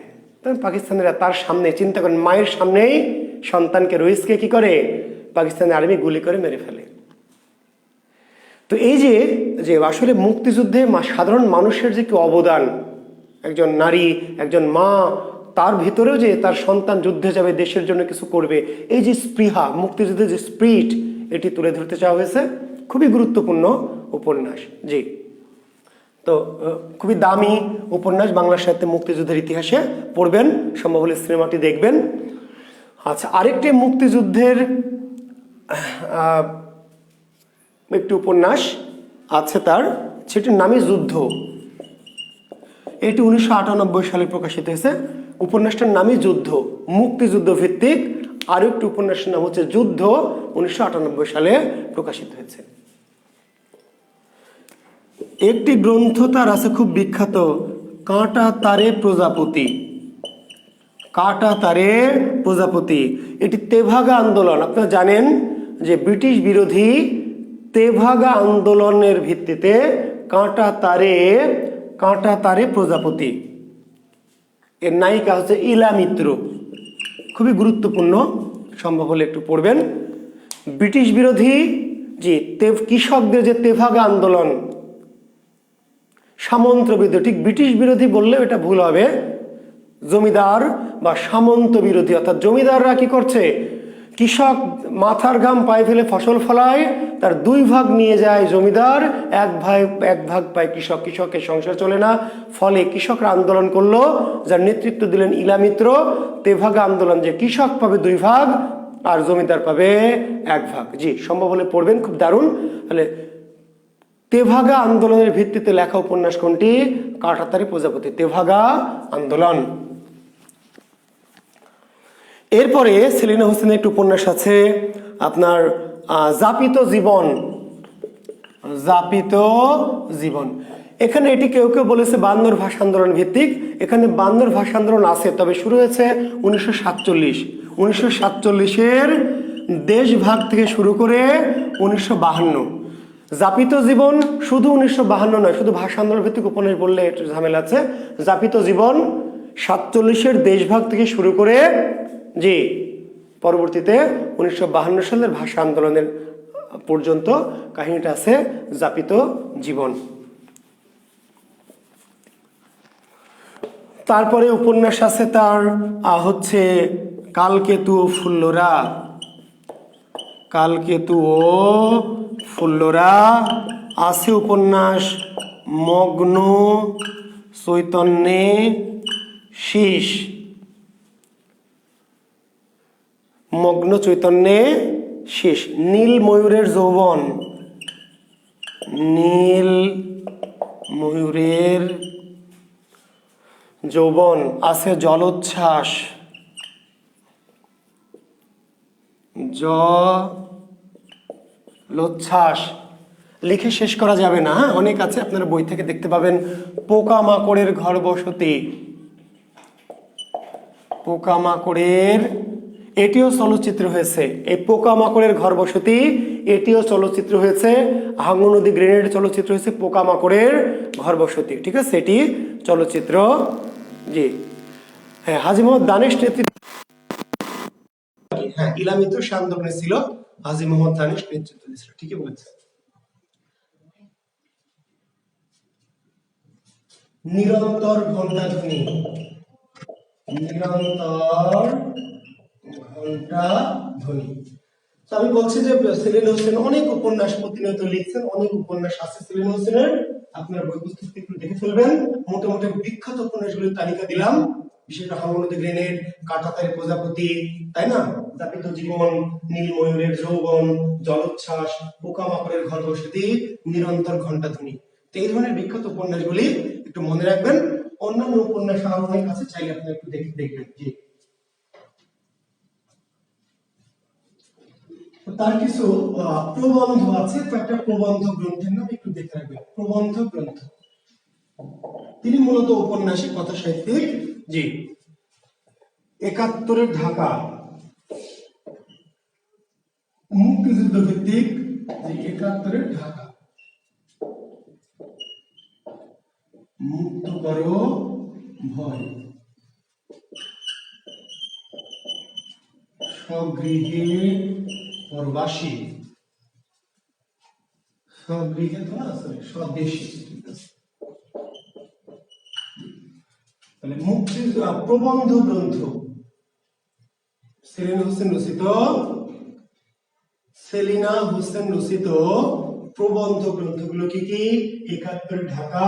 পাকিস্তানিরা তার সামনে, চিন্তা করেন, মায়ের সামনেই সন্তানকে, রইসকে কি করে, পাকিস্তানি আর্মি গুলি করে মেরে ফেলে। তো এই যে আসলে মুক্তিযুদ্ধে সাধারণ মানুষের যে কি অবদান, একজন নারী, একজন মা, তার ভিতরেও যে তার সন্তান যুদ্ধে যাবে, দেশের জন্য কিছু করবে, এই যে স্পৃহা, মুক্তিযুদ্ধের যে স্পিরিট, এটি তুলে ধরতে চাওয়া হয়েছে। খুবই গুরুত্বপূর্ণ উপন্যাস। জি, তো খুবই দামি উপন্যাস, বাংলা সাহিত্যে মুক্তিযুদ্ধের ইতিহাসে পড়বেন, সম্ভব হলে সিনেমাটি দেখবেন। আচ্ছা, আরেকটি মুক্তিযুদ্ধের একটি উপন্যাস আছে, তার সেটির নামই যুদ্ধ। এটি 1998 সালে প্রকাশিত হয়েছে। উপন্যাসটার নামই যুদ্ধ, মুক্তিযুদ্ধ ভিত্তিক। আরও একটি উপন্যাসের নাম হচ্ছে যুদ্ধ, 1998 সালে প্রকাশিত হয়েছে। একটি গ্রন্থ তার আছে খুব বিখ্যাত, কাঁটা তারে প্রজাপতি। এটি তেভাগা আন্দোলন, আপনারা জানেন যে ব্রিটিশ বিরোধী তেভাগা আন্দোলনের ভিত্তিতে কাঁটা তারে প্রজাপতি, এর নায়িকা হচ্ছে ইলা মিত্র। খুবই গুরুত্বপূর্ণ, সম্ভব হলে একটু পড়বেন। ব্রিটিশ বিরোধী যে কৃষকদের যে তেভাগা আন্দোলন, সামন্ত বিরোধী, ঠিক ব্রিটিশ বিরোধী বললেও এটা ভুল হবে, জমিদার বা সামন্ত বিরোধী। অর্থাৎ জমিদাররা কি করছে, কৃষক মাথার ঘাম পায়ে ফেলে ফসল ফলায়, তার 2 ভাগ নিয়ে যায় জমিদার, 1 ভাগ পায় কৃষক। কৃষকের সংসার চলে না, ফলে কৃষকরা আন্দোলন করলো, যার নেতৃত্ব দিলেন ইলা মিত্র। তেভাগা আন্দোলন, যে কৃষক পাবে 2 ভাগ আর জমিদার পাবে 1 ভাগ। জি, সম্ভব হলে পড়বেন, খুব দারুণ। তাহলে তেভাগা আন্দোলনের ভিত্তিতে লেখা উপন্যাস কোনটি? কাঁটা তারে প্রজাপতি, তেভাগা আন্দোলন। এরপরে সেলিনা হোসেনের একটি উপন্যাস আছে আপনার যাপিত জীবন। এখানে এটি কেউ বলেছে বান্দর ভাষা আন্দোলন ভিত্তিক। এখানে বান্দর ভাষা আন্দোলন আছে, তবে শুরু হয়েছে 1947। 1947-এর দেশভাগ থেকে শুরু করে 1952। যাপিত জীবন শুধু 1952 নয়, শুধু ভাষা আন্দোলন ভিত্তিক উপন্যাস বললে একটু ঝামেলা আছে। যাপিত জীবন 47-এর দেশভাগ থেকে শুরু করে জি পরবর্তীতে 1952 সালের ভাষা আন্দোলনের পর্যন্ত কাহিনীটা আছে যাপিত জীবন। তারপরে উপন্যাস আছে তার হচ্ছে কালকেতু ও ফুল্লরা। কালকেতু ও ফুল্লরা আছে উপন্যাস মগ্ন চৈতন্যে শীষ। মগ্ন চৈতন্যে শীষ। নীল ময়ূরের যৌবন। নীল ময়ূরের যৌবন আছে জলোচ্ছ্বাস। জলোচ্ছ্বাস লিখে শেষ করা যাবে না, হ্যাঁ অনেক আছে, আপনারা বই থেকে দেখতে পাবেন। পোকামাকড়ের ঘর বসতি। পোকামাকড়ের, এটিও চলচ্চিত্র হয়েছে। এই পোকামাকড়ের ঘর বসতি এটিও চলচ্চিত্র হয়েছে। হাঙ্গু নদী গ্রেনেড চলচ্চিত্র হয়েছে পোকামাকড়ের ঘর বসতি, ঠিক আছে, এটি চলচ্চিত্র। জি হ্যাঁ, হাজী মোহাম্মদ দানেশ নেতৃত্ব, হ্যাঁ ইলামিত সে আন্দোলনে ছিল, হাজী মোহাম্মদ দানেশ নেতৃত্ব দিয়েছিল, ঠিকই বলেছে। নিরন্তর ঘণ্টাধ্বনি। নিরন্তর ঘণ্টাধ্বনি। তো আমি বলছি যে সেলিম হোসেন অনেক উপন্যাস প্রতিনিয়ত লিখছেন, অনেক উপন্যাস আছে সেলিম হোসেনের, আপনার বই পুস্তক একটু দেখে ফেলবেন। মোটামুটি বিখ্যাত উপন্যাসগুলির তালিকা দিলাম, বিশেষ করে হাঙ্গু নদী গ্রেনেড, কাঁটাতারের প্রজাপতি, তাই না, যাপিত জীবন, নীল ময়ূরের যৌবন, জলোচ্ছ্বাস, পোকামাকড়ের ঘর বসতি, নিরন্তর ঘণ্টাধ্বনি। তো এই ধরনের বিখ্যাত উপন্যাসগুলি একটু মনে রাখবেন। অন্যান্য উপন্যাস আরো অনেক আছে, চাইলে আপনি একটু দেখবেন। জি তার কিছু প্রবন্ধ আছে, কয়েকটা প্রবন্ধ গ্রন্থের নাম একটু দেখে রাখবেন। প্রবন্ধ গ্রন্থ, তিনি মূলত ঔপন্যাসিক কথা সাহিত্যিক। জি 71-এর ঢাকা, মুক্তিযুদ্ধ ভিত্তিক। জি 71-এর ঢাকা, মুক্ত করো ভয়, স্বগৃহে পরবাসী, স্বগৃহে তো না আসলে স্বদেশী, ঠিক আছে। তাহলে মুক্তিযুদ্ধ প্রবন্ধ গ্রন্থ সেলিনা হোসেন রচিত, সেলিনা হোসেন রচিত প্রবন্ধ গ্রন্থগুলো কি কি? 71 ঢাকা,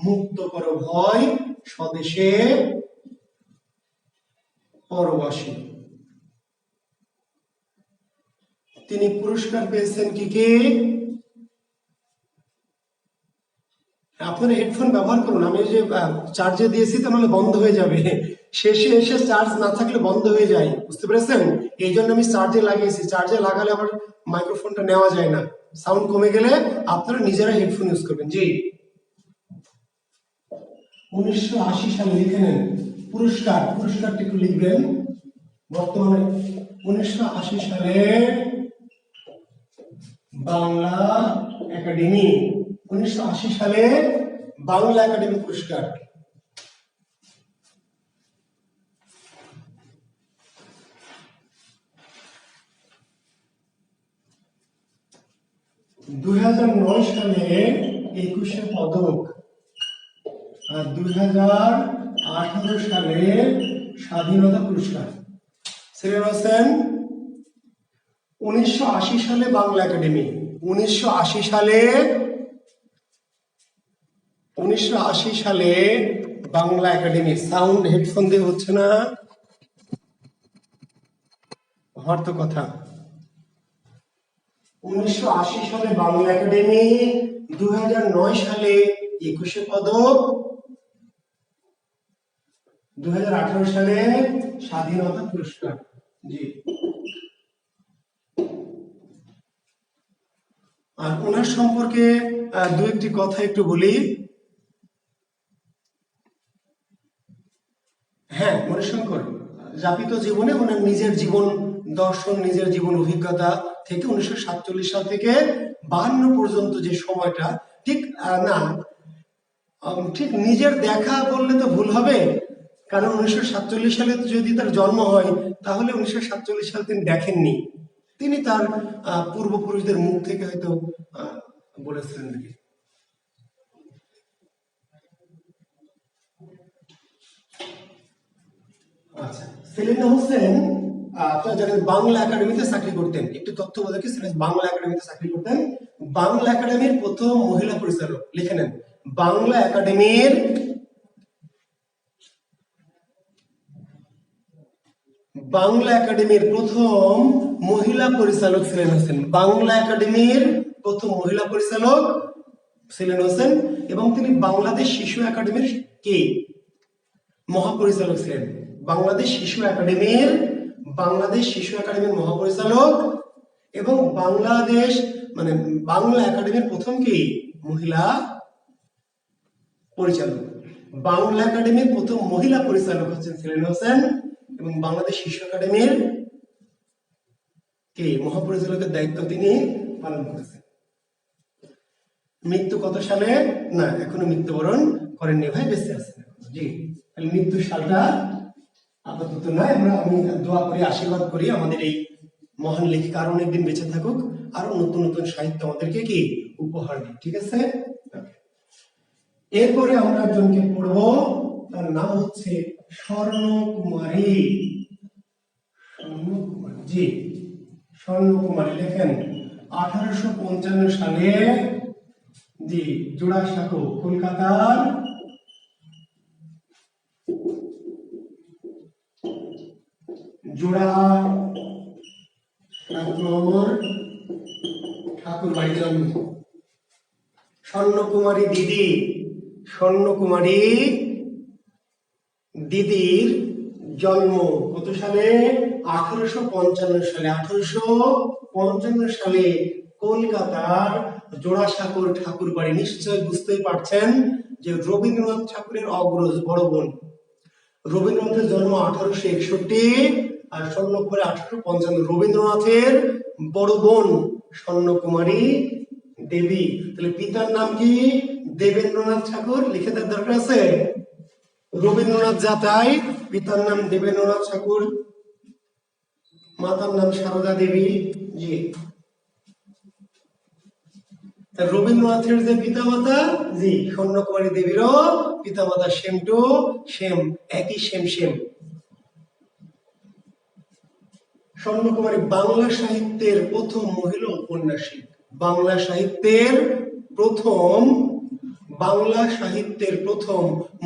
মুক্ত করো ভয়, স্বদেশে পরবাসী। তিনি পুরস্কার পেয়েছেন কি কি? আপনারা হেডফোন ব্যবহার করুন, আমি যে চার্জে দিয়েছি তাহলে বন্ধ হয়ে যাবে, শেষে এসে চার্জ না থাকলে বন্ধ হয়ে যায়, বুঝতে পেরেছেন? এই জন্য আমি চার্জে লাগিয়েছি, চার্জে লাগালে আবার মাইক্রোফোনটা নেওয়া যায় না, সাউন্ড কমে গেলে আপনারা নিজেরা হেডফোন ইউজ করবেন। জি 1980 সালে লিখে নেন পুরস্কারটা একটু লিখবেন। বর্তমানে 1980 সালে বাংলা একাডেমি, 1980 সালে বাংলা একাডেমি পুরস্কার। সালে 21শে পদক, আর 2018 সালে স্বাধীনতা পুরস্কার। সেলিম হোসেন 1980 সালে বাংলা একাডেমি, 1980 সালে বাংলা একাডেমি। সাউন্ড হেডফোন দিয়ে হচ্ছে না, হওয়ার তো কথা। 1980 সালে বাংলা একাডেমি, 2009 সালে 21শে পদক, 2018 সালে স্বাধীনতা পুরস্কার। জি আর ওনার সম্পর্কে দু একটি কথা একটু বলি। হ্যাঁ মণিশঙ্কর যাপিত জীবনে ওনার নিজের জীবন দর্শন, নিজের জীবন অভিজ্ঞতা থেকে 1947 সাল থেকে 52 পর্যন্ত যে সময়টা, ঠিক না ঠিক নিজের দেখা বললে তো ভুল হবে, কারণ 1947 সালে যদি তার জন্ম হয় তাহলে 1947 সাল তিনি দেখেননি, তিনি তার পূর্বপুরুষদের মুখ থেকে হয়তো বলেছিলেন নাকি। আচ্ছা, সেলিনা হোসেন আপনারা জানেন বাংলা একাডেমিতে চাকরি করতেন। একটু তথ্য বলে কি, বাংলা একাডেমিতে চাকরি করতেন। বাংলা একাডেমির প্রথম মহিলা পরিচালক, লিখে নেন, বাংলা একাডেমির প্রথম মহিলা পরিচালক ছিলেন হোসেন। বাংলা একাডেমির প্রথম মহিলা পরিচালক ছিলেন হোসেন, এবং তিনি বাংলাদেশ শিশু একাডেমির কে মহাপরিচালক ছিলেন। বাংলাদেশ শিশু একাডেমির মহাপরিচালক, এবং বাংলাদেশ মানে বাংলা একাডেমির প্রথম কি মহিলা পরিচালক। বাংলা একাডেমির প্রথম মহিলা পরিচালক হচ্ছেন সেলিনা হোসেন, এবং বাংলাদেশ শিশু একাডেমির কে মহাপরিচালকের দায়িত্ব তিনি পালন করেছেন। মৃত্যু কত সালে? না, এখনো মৃত্যুবরণ করেননি, ভাই বেঁচে আছেন। জি, মৃত্যু সালটা আপাতত নয়, আমি দোয়া করি, আশীর্বাদ করি আমাদের এই মহান লেখিকা আরো অনেকদিন বেঁচে থাকুক, আরো নতুন নতুন সাহিত্য আমাদেরকে কি উপহার দিই। ঠিক আছে, এরপরে আমরা একজনকে পড়ব, তার নাম হচ্ছে স্বর্ণকুমারী। জি, স্বর্ণকুমারী লেখেন 1855 সালে, জি, জোড়াসাঁকো, কলকাতার ঠাকুর বাড়ি জন্ম। স্বর্ণকুমারী দিদির জন্ম কত সালে? 1855 সালে। 1855 সালে কলকাতার জোড়াসাঁকোর ঠাকুর বাড়ি। নিশ্চয় বুঝতেই পারছেন যে রবীন্দ্রনাথ ঠাকুরের অগ্রজ বড় বোন। রবীন্দ্রনাথের জন্ম 1861 আর স্বর্ণকুমারী 1855। রবীন্দ্রনাথের বড় বোন স্বর্ণকুমারী দেবী। তাহলে পিতার নাম কি? দেবেন্দ্রনাথ ঠাকুর। লিখে দেওয়ার দরকার আছে? রবীন্দ্রনাথ জাতাই, পিতার নাম দেবেন্দ্রনাথ ঠাকুর, মাতার নাম সারদা দেবী। জি, রবীন্দ্রনাথের যে পিতামাতা, জি, স্বর্ণকুমারী দেবীরও পিতামাতা সেম টু সেম, একই সেম। স্বর্ণকুমারী বাংলা সাহিত্যের প্রথম মহিলা ঔপন্যাসিক। বাংলা সাহিত্যের প্রথম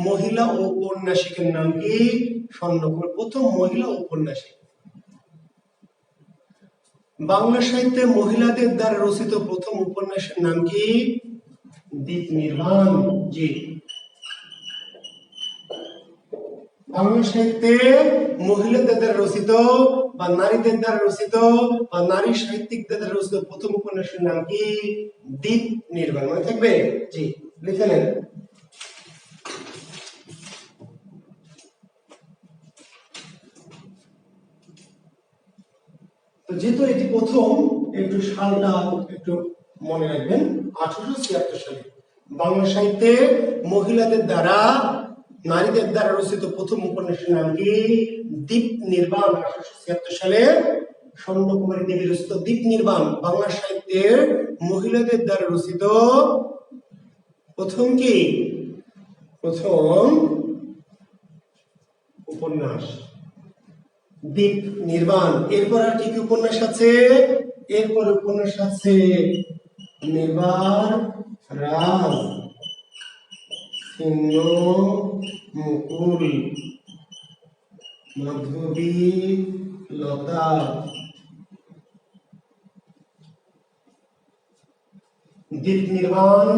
মহিলা ঔপন্যাসিকের নাম কি? স্বর্ণকুমারী, প্রথম মহিলা ঔপন্যাসিক। বাংলা সাহিত্যে মহিলাদের দ্বারা রচিত প্রথম উপন্যাসের নাম কি? দীপ নির্বাণ। জি, বাংলা সাহিত্যে মহিলাদের দ্বারা রচিত বা নারীদের দ্বারা রচিত বা নারী সাহিত্যিকদের দ্বারা রচিত প্রথম উপন্যাসের নাম কি? দীপ নির্বাণ। মনে থাকবে? জি, লিখে নেন। তো যেহেতু এটি প্রথম, একটু সালটা একটু মনে রাখবেন, 1876 সালে। বাংলা সাহিত্যে মহিলাদের দ্বারা নারীদের দ্বারা রচিত প্রথম উপন্যাসের নাম কি? দীপ নির্বাণ। 1876 সালে স্বর্ণকুমারী দেবী রচিত দীপ নির্বাণ বাংলা সাহিত্যের মহিলাদের দ্বারা রচিত প্রথম কি? প্রথম উপন্যাস দীপ নির্বাণ। এরপর আর কি কি উপন্যাস আছে? এরপর উপন্যাস আছে নেবার রাজ, ছিন্ন মুকুল, মাধবী লতা, দীপ নির্বাণ,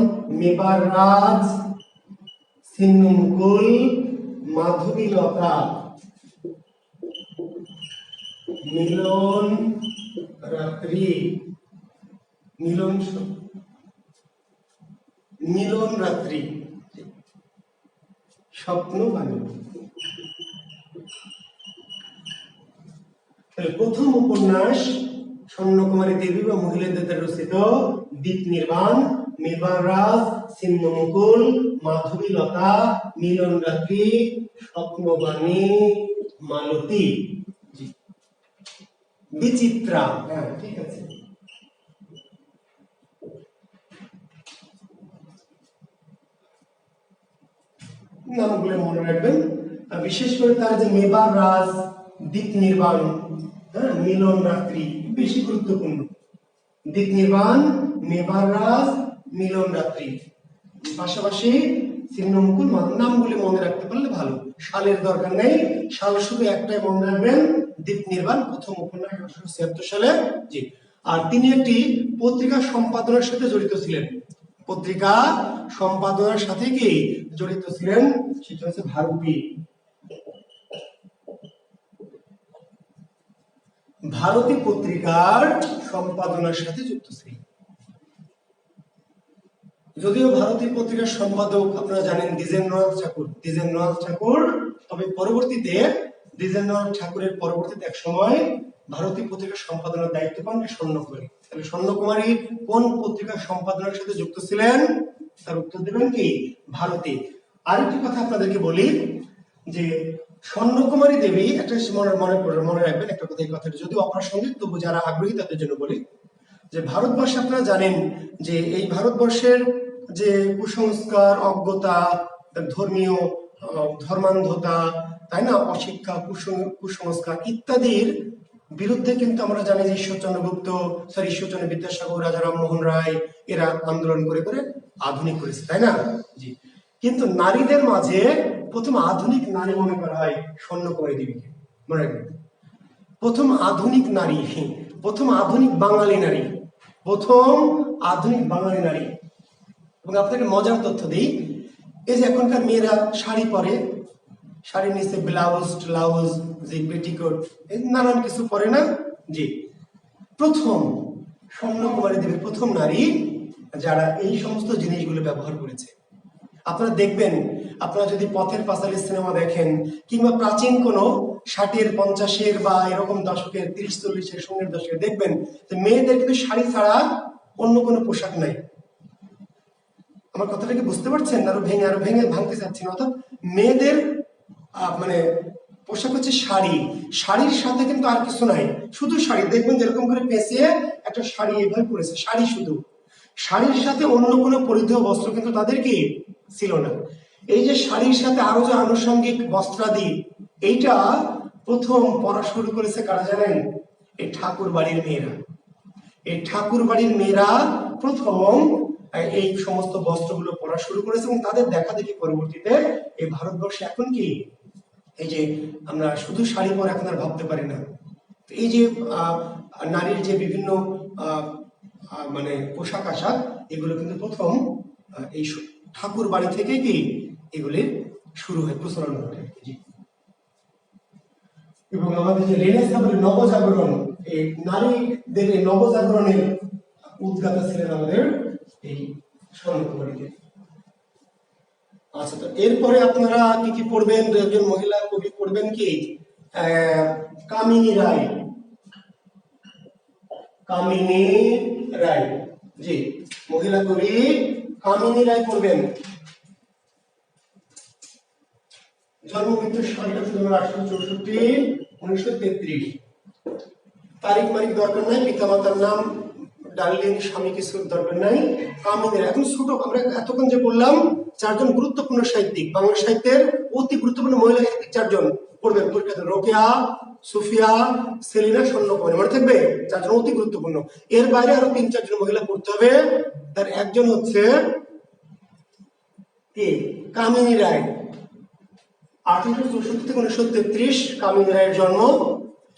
মেবার রাজ, ছিন্ন মুকুল, মাধবী লতা, মিলন রাত্রি, মিলন রাত্রি, স্বপ্ন বাণী। তাহলে প্রথম উপন্যাস স্বর্ণকুমারী দেবী বা মহিলাদের রচিত দ্বীপ নির্বাণ, মেবার রাজ, ছিন্নমুকুল, মাধবীলতা, মিলন রাত্রি, স্বপ্নবাণী, মালতী, বিচিত্রা। হ্যাঁ, ঠিক আছে। নামগুলো মনে রাখবেন। বিশেষ করে তার যে মেবার রাজ, দ্বীপ নির্বাণ, হ্যাঁ, মিলন রাত্রি বেশি গুরুত্বপূর্ণ। দ্বীপ নির্বাণ, মেবার রাজ, মিলন রাত্রি, পাশাপাশি ছিন্নমুকুল, নামগুলি মনে রাখতে পারলে ভালো। সালের দরকার নেই, সাল শুধু একটাই মনে রাখবেন, দ্বীপ নির্বাণ, প্রথম উপন্যাস 1876 সালে। জি। আর তিনি একটি পত্রিকা সম্পাদনার সাথে জড়িত ছিলেন। পত্রিকা সম্পাদনার সাথে কি জড়িত ছিলেন? সেটা হচ্ছে ভারতী। ভারতী পত্রিকার সম্পাদনার সাথে যুক্ত ছিলেন। যদিও ভারতী পত্রিকার সম্পাদক আপনারা জানেন দ্বিজেন্দ্রনাথ ঠাকুর, দ্বিজেন্দ্রনাথ ঠাকুর, তবে পরবর্তীতে দ্বিজেন্দ্রনাথ ঠাকুরের পরবর্তীতে এক সময় ভারতী পত্রিকার সম্পাদনার দায়িত্ব পান স্বর্ণকুমারী। তাহলে স্বর্ণকুমারী কোন পত্রিকার সম্পাদনার সাথে যুক্ত ছিলেন? তার উত্তর দেবেন কি? ভারতী। আরেকটি কথা আপনাদেরকে বলি যে স্বর্ণকুমারী দেবী, একটা মনে রাখবেন একটা কথা, এই কথাটা যদিও অপ্রাসঙ্গিক তবু যারা আগ্রহী তাদের জন্য বলি যে ভারতবর্ষে আপনারা জানেন যে এই ভারতবর্ষের যে কুসংস্কার, অজ্ঞতা, ধর্মীয় ধর্মান্ধতা, তাই না, অশিক্ষা, কুসংস্কার ইত্যাদির বিরুদ্ধে কিন্তু আমরা জানি যে ঈশ্বরচন্দ্র বিদ্যাসাগর, রাজা রামমোহন রায় এরা আন্দোলন করে করে আধুনিক করেছে, তাই না? জি। কিন্তু নারীদের মাঝে প্রথম আধুনিক নারী মনে করা হয় স্বর্ণকুমারী দেবীকে, মনে রাখবেন। প্রথম আধুনিক নারী, প্রথম আধুনিক বাঙালি নারী, প্রথম আধুনিক বাঙালি নারী। এবং আপনাকে মজার তথ্য দিই, এই যে এখনকার মেয়েরা শাড়ি পরে, শাড়ির নিচে ব্লাউজ, যে পেটিকোট, নানান কিছু পরে না? জি। প্রথম স্বর্ণকুমারী দেবী প্রথম নারী যারা এই সমস্ত জিনিসগুলো ব্যবহার করেছে। আপনারা দেখবেন, আপনারা যদি পথের পাঁচালী সিনেমা দেখেন কিংবা প্রাচীন কোনো 60-এর 50-এর বা এরকম দশকের 30-40-এর সঙ্গের দশকে দেখবেন যে মেয়েদের কিন্তু শাড়ি ছাড়া অন্য কোনো পোশাক নাই। আমার কথাটা কি বুঝতে পারছেন? আরো ভেঙে ভাঙতে চাচ্ছি না। অর্থাৎ মেয়েদের মানে পোশাক হচ্ছে শাড়ি, শাড়ির সাথে কিন্তু আর কিছু নাই, শুধু শাড়ি। দেখবেন যেরকম করে পেঁচিয়ে একটা শাড়ি এভাবে পরেছে, শাড়ি শুধু। শাড়ির সাথে অন্য কোনো পরিধেয় বস্ত্র কিন্তু তাদের কি ছিল না। এই যে শাড়ির সাথে আরো যে আনুষঙ্গিক বস্ত্রাদি, এইটা প্রথম পরা শুরু করেছে কারা জানেন? এই ঠাকুর বাড়ির মেয়েরা। এই ঠাকুর বাড়ির মেয়েরা প্রথম এই সমস্ত বস্ত্রগুলো পরা শুরু করেছে এবং তাদের দেখা দেখি পরবর্তীতে এই ভারতবর্ষে এখন কি এই যে আমরা শুধু শাড়ি পরে এখন আর ভাবতে পারি না। এই যে নারীর যে বিভিন্ন মানে পোশাক আশাক, এগুলো কিন্তু প্রথম এই ঠাকুর বাড়ি থেকে কি এগুলির শুরু হয়, প্রচলন ঘটে। এবং আমাদের যে রেনেসাঁ নবজাগরণ, এই নারীদের এই নবজাগরণের উদ্গাতা ছিলেন আমাদের এই স্বর্ণকুমারী দেবী। আচ্ছা, তো এরপরে আপনারা কি কি পড়বেন? একজন মহিলা কবি পড়বেন কি? কামিনী রায়। কামিনী রায়, জি, মহিলা কবি কামিনী রায় পড়বেন। জন্ম মৃত্যু সাল 1864, 1933। তারিখ মারিক দরকার নাই, পিতামাতার নাম ডার্লিং, স্বামী কিছুর দরকার নাই। কামিনী রায় এখন ছোট, আমরা এতক্ষণ যে বললাম চারজন গুরুত্বপূর্ণ সাহিত্যিক, বাংলা সাহিত্যের অতি গুরুত্বপূর্ণ মহিলা সাহিত্যিক চারজন পড়বেন পরীক্ষাতে। রোকেয়া, সুফিয়া, সেলিনা, স্বর্ণকুমারী, মনে থাকবে? চারজন অতি গুরুত্বপূর্ণ। এর বাইরে আরো 3-4 জন মহিলা পড়তে হবে। তার একজন হচ্ছে কে? কামিনী রায়। 1864 থেকে 1933 কামিনী রায়ের জন্ম।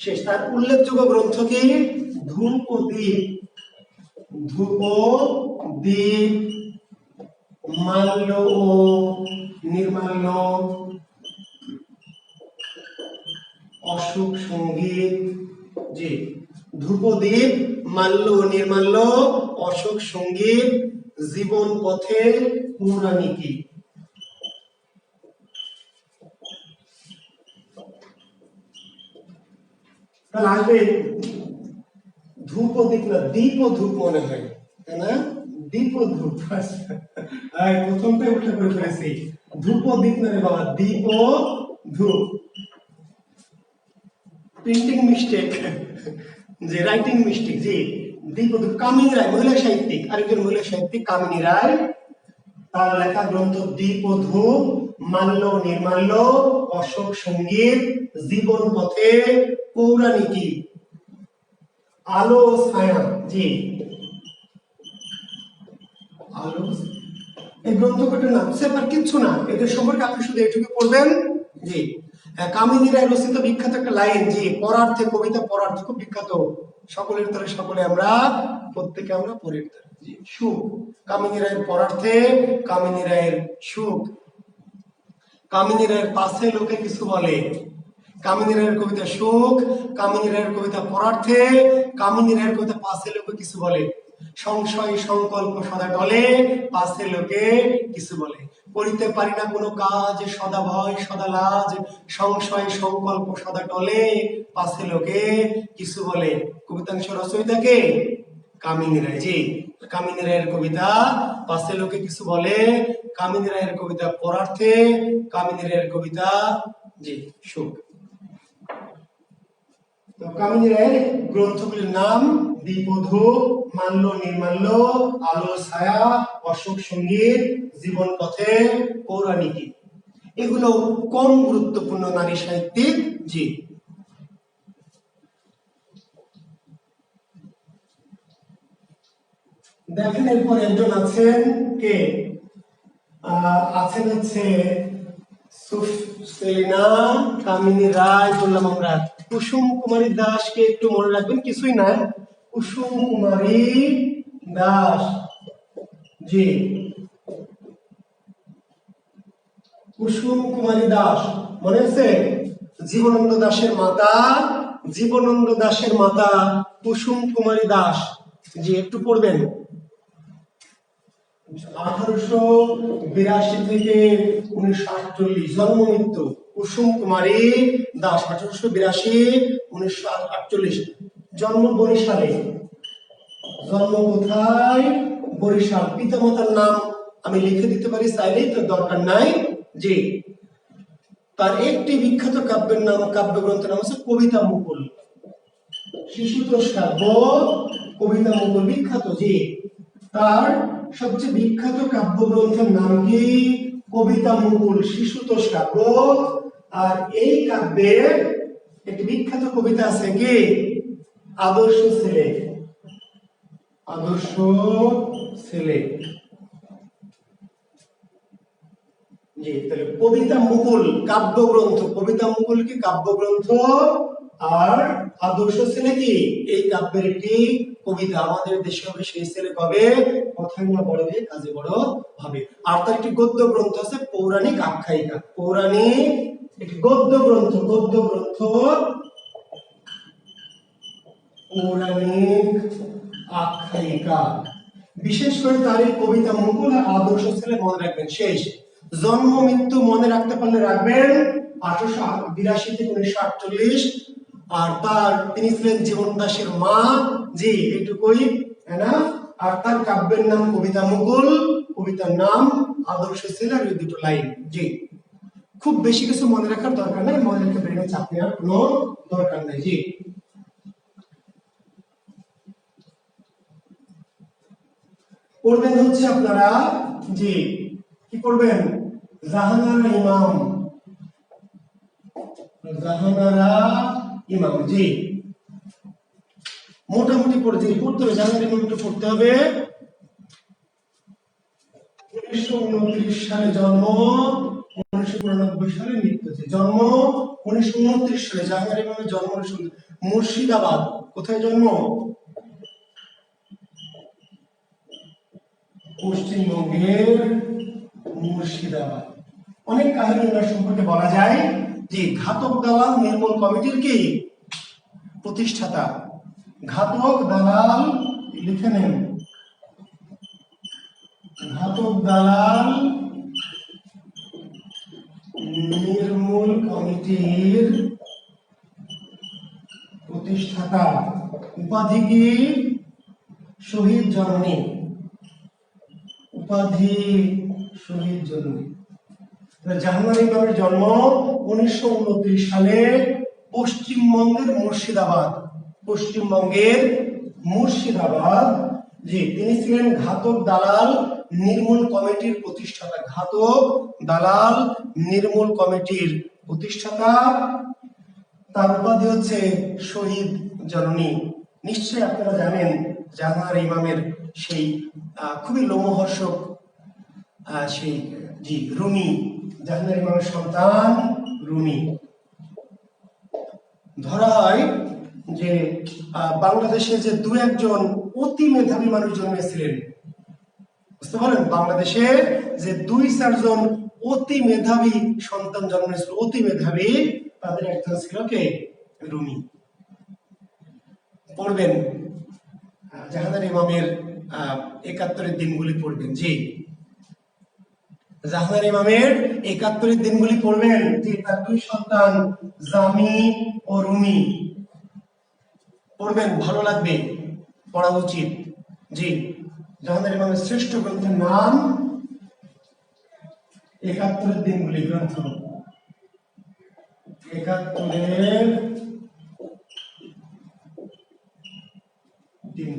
শেষ। তার উল্লেখযোগ্য গ্রন্থ কি? ধ্রুপদীপ, ধ্রুপদীপ, মাল্য ও নির্মাল্য, অশোক সঙ্গীত। জি, ধ্রুপদীপ, মাল্য ও নির্মাল্য, অশোক সঙ্গীত, জীবন পথের পৌরাণিকী। তাহলে আসবে ধ্রুপ দিক না, দীপ ও ধূপ মনে হয়, তাই না? দীপ ও ধূপ। প্রথমটাই উল্টা করে ফেলেছি। ধ্রুপ দিক না রে বাবা, দীপ ও ধূপ। প্রিন্টিং মিস্টেক, যে রাইটিং মিস্টেক। জি, দীপ ও ধূপ। কামিনী রায় মহিলা সাহিত্যিক, আরেকজন মহিলা সাহিত্যিক কামিনী রায়, তার লেখা গ্রন্থ দীপ ও ধূপ, মাল্য নির্মাল্য, অশোক সঙ্গীত, জীবন পথে, পৌরাণিকী, আলো ছায়া। জি, আলো। এই গ্রন্থ কয়টার নাম সেপার কিচ্ছু না, এদের সম্পর্কে আপনি শুধু এটুকু পড়বেন। জি, কামিনী রায় রচিত বিখ্যাত একটা লাইন, জি, পরার্থে, কবিতা পরার্থে খুব বিখ্যাত, সকলের তরে সকলে আমরা, প্রত্যেকে আমরা পরের তরে। জি, সুখ। কামিনী রায়ের পরার্থে, কামিনী রায়ের সুখ। কামিনী রায়ের পাশে লোকে কিছু বলে। কামিনী রায়ের কবিতা সুখ, কামিনী রায়ের কবিতা পরার্থে, কামিনী রায়ের কবিতা পাশে লোকে কিছু বলে। সংশয় সংকল্প সদা টলে, পাশে লোকে কিছু বলে। করিতে পারি না কোনো কাজ, সদা ভয় সদা লাজ, সংশয় সংকল্প সদা টলে, পাশে লোকে কিছু বলে। কবিতাংশ রচয়িতা কে? কামিনী রায়। জি, কামিনী রায়ের কবিতা পাশে লোকে কিছু বলে, কামিনী রায়ের কবিতা পরার্থে, কামিনী রায়ের কবিতা, জি, সুখ। তো কামিনী রায়ের গ্রন্থগুলির নাম দীপ ও ধূপ, মাল্য নির্মাল্য, আলো ছায়া, অশোক সঙ্গীত, জীবন পথে, পৌরাণিকী। এগুলো কম গুরুত্বপূর্ণ নারী সাহিত্যিক। জি, দেখেন এরপর একজন আছেন কে, আছেন হচ্ছে সুফেলিনা, কামিনী রায় বললাম আমরা। কুসুম কুমারী দাসকে একটু মনে রাখবেন, কিছুই না, কুসুম কুমারী দাস। জি, কুসুম কুমারী দাস মনে আছে? জীবনানন্দ দাশের মাতা, জীবনানন্দ দাশের মাতা কুসুম কুমারী দাস। জি, একটু পড়বেন। 1882 থেকে 1948 জন্ম মৃত্যু কুসুম কুমারী দাস। 1882, 1948। জন্ম বরিশালে। জন্ম কোথায়? বরিশাল। পিতামাতার নাম আমি লিখে দিতে পারি চাইলেই, তো দরকার নাই। জি, তার একটি বিখ্যাত কাব্যের নাম, কাব্যগ্রন্থের নাম হচ্ছে কবিতা মুকুল। শিশুতোষ কাব্য, কবিতা মুকুল বিখ্যাত। জি, তার সবচেয়ে বিখ্যাত কাব্যগ্রন্থের নাম কি? কবিতা মুকুল, শিশুতোষ কাব্য। আর এই কাব্যের একটি বিখ্যাত কবিতা আছে কি? আদর্শ ছেলে। আদর্শ ছেলে। জি, তাহলে কবিতা মুকুল কাব্যগ্রন্থ, কবিতা মুকুল কি কাব্যগ্রন্থ, আর আদর্শ ছেলে কি এই কাব্যের একটি কবিতা। আমাদের দেশে হবে সেই ছেলে কবে? কথায় না বড় হয়ে কাজে বড় হবে। আর তার একটি গদ্য গ্রন্থ আছে পৌরাণিক আখ্যায়িকা। পৌরাণিক একটি গদ্য গ্রন্থ, গদ্য গ্রন্থ পৌরাণিক আখ্যায়িকা। বিশেষ করে তার এই কবিতা মুকুল আর আদর্শ ছেলে মনে রাখবেন। শেষ। জন্ম মৃত্যু মনে রাখতে পারলে রাখবেন, 1882 থেকে 1948। আর তিনি ছিলেন জীবন দাসের মা। জি, এটুকুই, তাই না? আর তার কাব্যের নাম কবিতা মুকুল, কবিতার নাম আদর্শ ছেলে, আর দুটো লাইন। জি, খুব বেশি কিছু মনে রাখার দরকার নাই, মনে রেখে ব্রেনে চাপ নেওয়ার কোনো দরকার নাই। জি, করবেন হচ্ছে আপনারা, জি, কি করবেন? জাহানারা ইমাম, জাহানারা ইমাম। জি, মোটামুটি পড়তে হবে, জাহানারা ইমামটা পড়তে হবে। 1929 সালে জন্ম, 1999 সালে মৃত্যু। জন্ম 1929 সালে, জাহানারা ইমামের জন্ম মুর্শিদাবাদ। কোথায় জন্ম? পশ্চিমবঙ্গের মুর্শিদাবাদ। অনেক কাহিনী ওনার সম্পর্কে বলা যায়। যে ঘাতক দালাল নির্মূল কমিটির কি প্রতিষ্ঠাতা। ঘাতক দালাল লিখে নেন, ঘাতক দালাল নির্মূল কমিটির প্রতিষ্ঠাতা। উপাধি কি? শহীদ জননী। উপাধি শহীদ জননী। জাহানারা ইমামের জন্ম 1929 সালে পশ্চিমবঙ্গের মুর্শিদাবাদ। পশ্চিমবঙ্গের মুর্শিদাবাদ। জি, তিনি ছিলেন ঘাতক দালাল নির্মূল কমিটির প্রতিষ্ঠাতা। ঘাতক দালাল নির্মূল কমিটির প্রতিষ্ঠাতা। তার উপাধি হচ্ছে শহীদ জননী। নিশ্চয়ই আপনারা জানেন জাহানারা ইমামের সেই খুবই লোমহর্ষক সেই জি রুমি, জাহানারা ইমামের সন্তান রুমি। ধরা হয় যে বাংলাদেশে যে দু একজন অতি মেধাবী মানুষ জন্মেছিলেন, বুঝতে পারেন, বাংলাদেশে যে 2-4 জন অতি মেধাবী সন্তান জন্মেছিল, অতি মেধাবী, তাদের একজন ছিল কে? রুমি। পড়বেন জাহানারা ইমামের 71-এর দিনগুলি পড়বেন। জি, জাহানারা ইমামের 71-এর দিনগুলি পড়বেন। যে তার 2 সন্তান জামি ও রুমি। পড়বেন, ভালো লাগবে, পড়া উচিত। জি, জাহানারা ইমামের শ্রেষ্ঠ গ্রন্থের নাম 71-এর দিনগুলি গ্রন্থ। 71-এর দিন।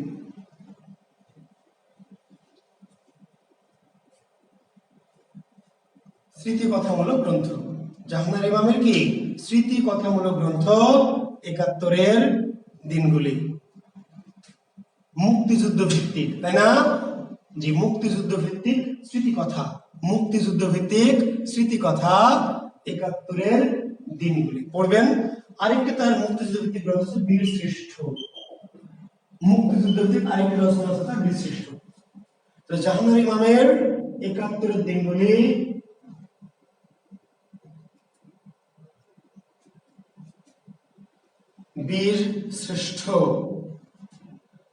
স্মৃতি কথামূলক গ্রন্থ। জাহানারা ইমামের কি? স্মৃতি কথামূলক গ্রন্থ 71-এর দিনগুলি। মুক্তিযুদ্ধ ভিত্তিক, তাই না? জি, মুক্তিযুদ্ধ ভিত্তিক স্মৃতি কথা। মুক্তিযুদ্ধ ভিত্তিক স্মৃতি কথা 71-এর দিনগুলি পড়বেন। আরেকটি তার মুক্তিযুদ্ধ ভিত্তিক গ্রন্থ হচ্ছে বীর শ্রেষ্ঠ। মুক্তিযুদ্ধ ভিত্তিক আরেকটি রচনা হচ্ছে তার বীর শ্রেষ্ঠ। তো জাহানারা ইমামের 71-এর দিনগুলি বীর শ্রেষ্ঠ।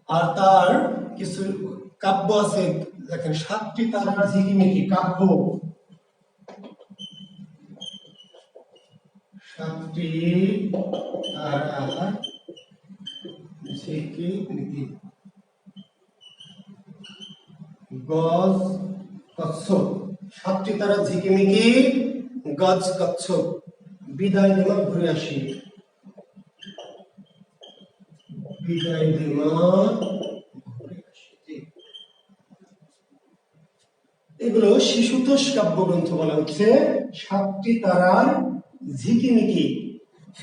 আর তার কিছু কাব্য আছে, দেখেন, 7টি তারার ঝিকিমিকি কাব্য। 7টি তারার ঝিকিমিকি, গজ কচ্ছপ। 7টি তারার ঝিকিমিকি, গজ কচ্ছপ, বিদায় নেমা ঘুরে আসি। বিদায় নেমা ঘুরে আসি। এগুলো শিশুতোষ কাব্যগ্রন্থ বলা হচ্ছে। 7টি তারার ঝিকিমিকি,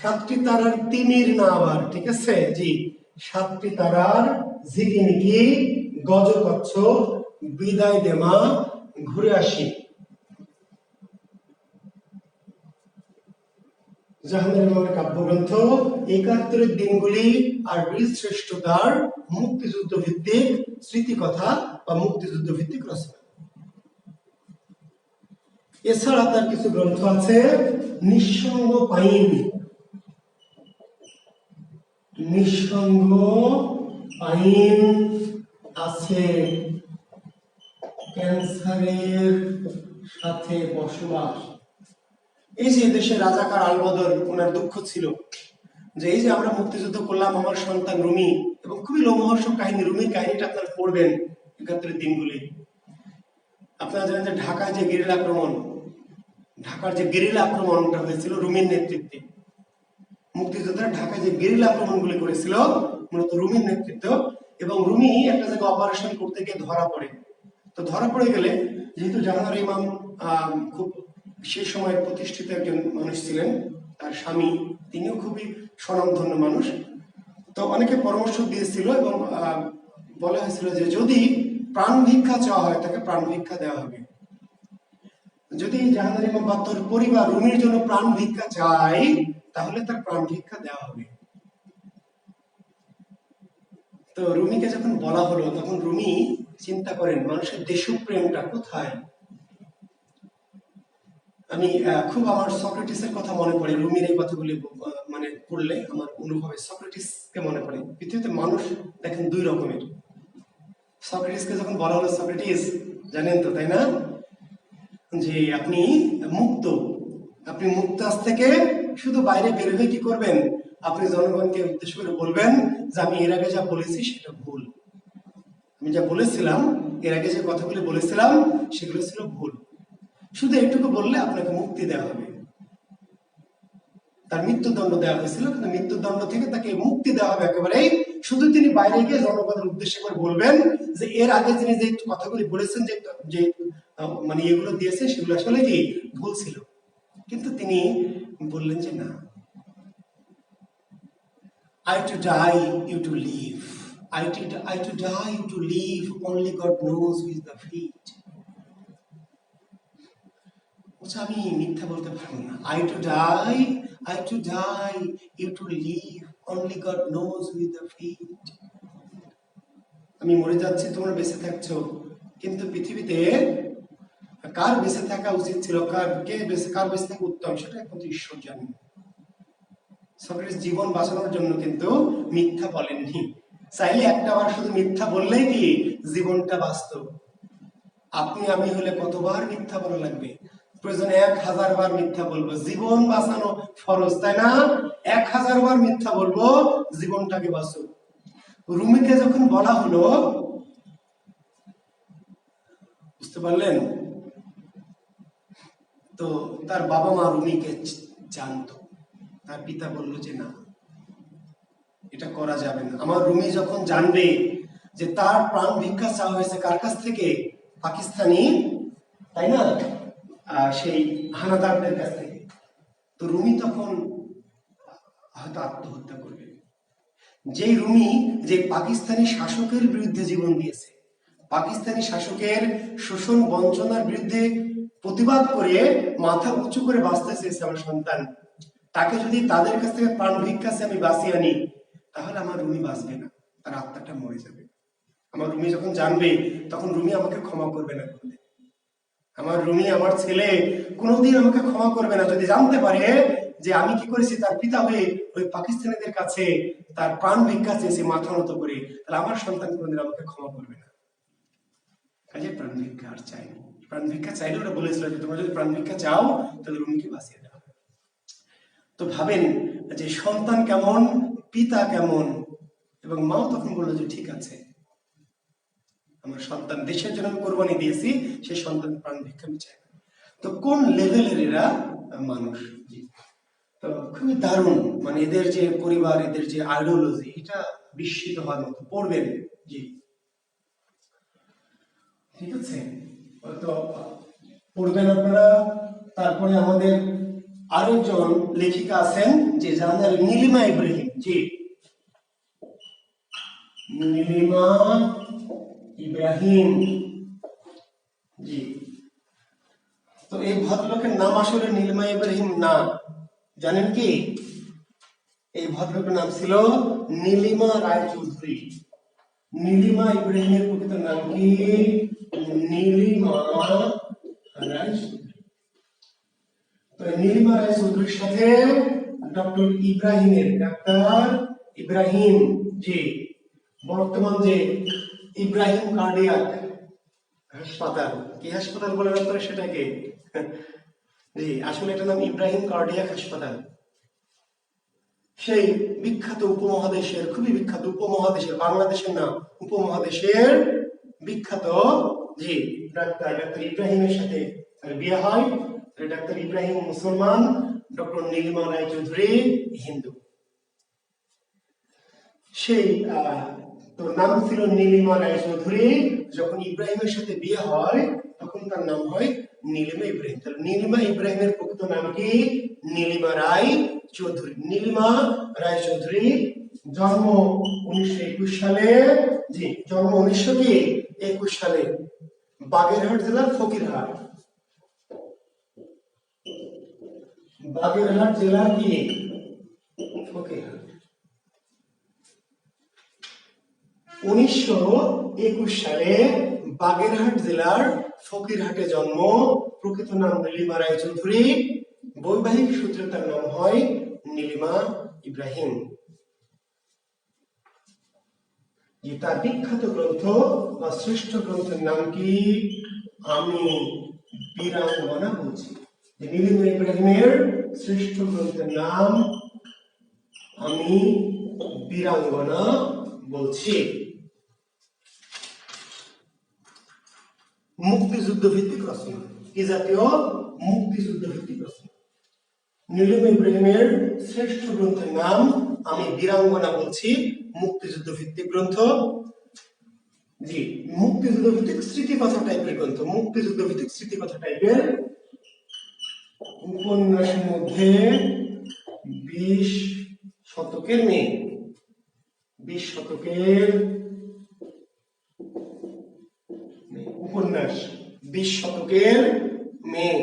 7টি তারার তিমির না আবার, ঠিক আছে? জি, 7টি তারার ঝিকিমিকি, গজ কচ্ছপ, বিদায় দেমা ঘুরে আসি। জাহানারা ইমামের কাব্যগ্রন্থ 71-এর দিনগুলি আর বীর শ্রেষ্ঠতার মুক্তিযুদ্ধ ভিত্তিক স্মৃতিকথা বা মুক্তিযুদ্ধ ভিত্তিক রচনা। এছাড়া তার কিছু গ্রন্থ আছে। নিঃসঙ্গ পাইন। নিঃসঙ্গ পাইন আছে। ক্যান্সারের সাথে বসবাস। এই যে দেশে রাজাকার আলবদর, ওনার দুঃখ ছিল যে এই যে আমরা মুক্তিযুদ্ধ করলাম, আমার সন্তান রুমি, এবং খুবই লোমহর্ষক কাহিনী। রুমির কাহিনীটা আপনারা পড়বেন 71-এর দিনগুলি। আপনারা জানেন যে ঢাকায় যে গেরিলা আক্রমণ, ঢাকার যে গেরিলা আক্রমণটা হয়েছিল রুমির নেতৃত্বে, মুক্তিযোদ্ধারা ঢাকায় যে গেরিলা আক্রমণগুলি করেছিল মূলত রুমির নেতৃত্ব। এবং রুমি একটা জায়গায় অপারেশন করতে গিয়ে ধরা পড়ে। তো ধরা পড়ে গেলে, যেহেতু জাহানারা ইমাম খুব সেই সময় প্রতিষ্ঠিত একজন মানুষ ছিলেন, তার স্বামী তিনিও খুবই স্বনামধন্য মানুষ, তো অনেকে পরামর্শ দিয়েছিল এবং বলা হয়েছিল যে যদি প্রাণ ভিক্ষা চাওয়া হয় তাকে প্রাণ ভিক্ষা দেওয়া হবে। যদি জাহানারা ইমাম বা তার পরিবার রুমির জন্য প্রাণ ভিক্ষা চায় তাহলে তার প্রাণ ভিক্ষা দেওয়া হবে। তো রুমিকে যখন বলা হলো তখন রুমি চিন্তা করেন মানুষের দেশপ্রেমটা কোথায়। আমি খুব আমার সক্রেটিসের কথা মনে পড়ে রুমির এই কথাগুলি মানে পড়লে আমার অনুভবে সক্রেটিসকে মনে পড়ে। পৃথিবীতে মানুষ দেখেন 2 রকমের। সক্রেটিসকে যখন বলা হলো, সক্রেটিস জানেন তো, তাই না, যে আপনি মুক্ত, আপনি মুক্ত আজ থেকে শুধু বাইরে বের হয়ে কি করবেন, আপনি জনগণকে উদ্দেশ্য করে বলবেন যে আমি এর আগে যা বলেছি সেটা ভুল, আমি যা বলেছিলাম এর আগে যে কথাগুলি বলেছিলাম সেগুলো ছিল ভুল। শুধু এইটুকু বললে আপনাকে মুক্তি দেওয়া হবে। তার মৃত্যুদণ্ড দেওয়া হয়েছিল, কিন্তু মৃত্যুদণ্ড থেকে তাকে মুক্তি দেওয়া হবে একেবারেই। শুধু তিনি বাইরে গিয়ে জনগণের উদ্দেশ্যে করে বলবেন যে এর আগে তিনি যে কথাগুলি বলেছেন, যে মানে এগুলো দিয়েছে সেগুলো আসলে কি ভুল ছিল। কিন্তু তিনি বললেন যে না, I to die, you to live. I to die, you to live. Only God knows who is the feet. আমি মিথ্যা বলতে পারবো না। I to die, you to live. Only God knows who is the feet. আমি মরে যাচ্ছি, তোমরা বেঁচে থাকছো, কিন্তু পৃথিবীতে কার বেঁচে থাকা উচিত ছিল, কার বেঁচে থাকা উত্তম, সেটা একমাত্র ঈশ্বর জানেন। সক্রেটিস জীবন বাঁচানোর জন্য কিন্তু মিথ্যা বলেননি। চাইলে একটা বার শুধু মিথ্যা বললেই কি জীবনটা বাঁচত। আপনি আমি হলে কতবার মিথ্যা বলা লাগবে? প্রয়োজনে 1000 বার মিথ্যা বলবো, জীবন বাঁচানো ফরজ, তাই না? 1000 বার মিথ্যা বলবো, জীবনটাকে বাঁচো। রুমিকে যখন বলা হলো, বুঝতে পারলেন তো, তার বাবা মা রুমিকে জানতো, তার পিতা বলল যে না, এটা করা যাবে না। আমার রুমি যখন জানবে যে তার প্রাণ ভিক্ষা চাওয়া হয়েছে কার কাছ থেকে, পাকিস্তানি, তাই না, সেই হানাদারদের কাছ থেকে, তো রুমি তখন হয়তো আত্মহত্যা করবে। যেই রুমি যে পাকিস্তানি শাসকের বিরুদ্ধে জীবন দিয়েছে, পাকিস্তানি শাসকের শোষণ বঞ্চনার বিরুদ্ধে প্রতিবাদ করে মাথা উঁচু করে বাঁচতে চেয়েছে আমার সন্তান, তাকে যদি তাদের কাছ থেকে প্রাণ ভিক্ষা আমি বাঁচিয়ে আনি, তাহলে আমার রুমি বাঁচবে না, তার আত্মাটা মরে যাবে। আমার রুমি যখন জানবে, তখন রুমি আমাকে ক্ষমা করবে না কোনদিন। আমার রুমি, আমার ছেলে কোনোদিন আমাকে ক্ষমা করবে না যদি জানতে পারে যে আমি কি করেছি, তার পিতা হয়ে ওই পাকিস্তানিদের কাছে তার প্রাণ ভিক্ষা চেয়েছি মাথা নত করে, তাহলে আমার সন্তান কোনোদিন আমাকে ক্ষমা করবে না। কাজে প্রাণ ভিক্ষা আর চাইনি। প্রাণ ভিক্ষা চাইলে ওরা বলেছিল যে তোমরা যদি প্রাণ ভিক্ষা চাও তাহলে রুমিকে বাঁচিয়ে দেওয়া হবে। তো ভাবেন যে সন্তান কেমন, পিতা কেমন, এবং মাও তখন বললো যে ঠিক আছে, আমার সন্তান দেশের জন্য কোরবানি দিয়েছি, সেই সন্তান প্রাণ ভিক্ষা আমি চাই না। তো কোন লেভেলের এরা মানুষ! তো খুবই দারুণ, মানে এদের যে পরিবার, এদের যে আইডিওলজি, এটা বিস্মিত হওয়ার মতো। পড়বেন, জি ঠিক আছে, তো পড়বেন আপনারা। তারপরে আমাদের আরেকজন লেখিকা আছেন যে জানার নীলিমা ইব্রাহিম, জি নীলিমা ইব্রাহিম, জি। তো এই ভদ্রলোকের নাম আসলে নীলিমা ইব্রাহিম না, জানেন কি? এই ভদ্রলোকের নাম ছিল নীলিমা রায়চৌধুরী। নীলিমা ইব্রাহিমের প্রকৃত নাম কি? নীলিমা রায়চৌধুরী। তো নীলিমা রায়চৌধুরীর সাথে ডক্টর ইব্রাহিম, জি বর্তমান যে ইব্রাহিম কার্ডিয়াক হাসপাতাল, কি হাসপাতাল বলে আপনারা সেটাকে? জি আসলে এটার নাম ইব্রাহিম কার্ডিয়াক হাসপাতাল। সেই বিখ্যাত উপমহাদেশের, খুবই বিখ্যাত উপমহাদেশের, বাংলাদেশের না, উপমহাদেশের বিখ্যাত, জি ডাক্তার ইব্রাহিমের সাথে বিয়ে হয়। ডাক্তার ইব্রাহিম মুসলমান, ডক্টর নীলিমা রায়চৌধুরী হিন্দু। সেই তোর নাম ছিল নীলিমা রায়চৌধুরী। যখন ইব্রাহিমের সাথে বিয়ে হয় তখন তার নাম হয় নীলিমা ইব্রাহিম। তাহলে নীলিমা ইব্রাহিমের প্রকৃত নাম কি? নীলিমা রায় চৌধুরী। নীলিমা রায় চৌধুরী, জন্ম 1921 সালে, জি জন্ম 1921 সালে, বাগেরহাট জেলার ফকিরহাট, বাগেরহাট জেলার কি ফকিরহাট। 1921 সালে বাগেরহাট জেলার ফকিরহাটে জন্ম। প্রকৃত নাম নীলিমা রায় চৌধুরী, বৈবাহিক সূত্রে তার নাম হয় নীলিমা ইব্রাহিম। তার বিখ্যাত গ্রন্থ বা শ্রেষ্ঠ গ্রন্থের নাম কি? আমি বীরাঙ্গনা বলছি। নীলিমা ইব্রাহিমের শ্রেষ্ঠ গ্রন্থের নাম আমি বীরাঙ্গনা বলছি। মুক্তিযুদ্ধ ভিত্তিক রচনা। কি জাতীয়? মুক্তিযুদ্ধ ভিত্তিক রচনা। নিলম ইব্রাহিমের শ্রেষ্ঠ গ্রন্থের নাম আমি বীরাঙ্গনা বলছি, মুক্তিযুদ্ধ ভিত্তিক গ্রন্থ। জি, মুক্তিযুদ্ধ ভিত্তিক স্মৃতিকথা টাইপের গ্রন্থ। মুক্তিযুদ্ধ ভিত্তিক স্মৃতিকথা টাইপের উপন্যাসের মধ্যে 20 শতকের মেয়ে, 20 শতকের উপন্যাস, 20 শতকের মেয়ে।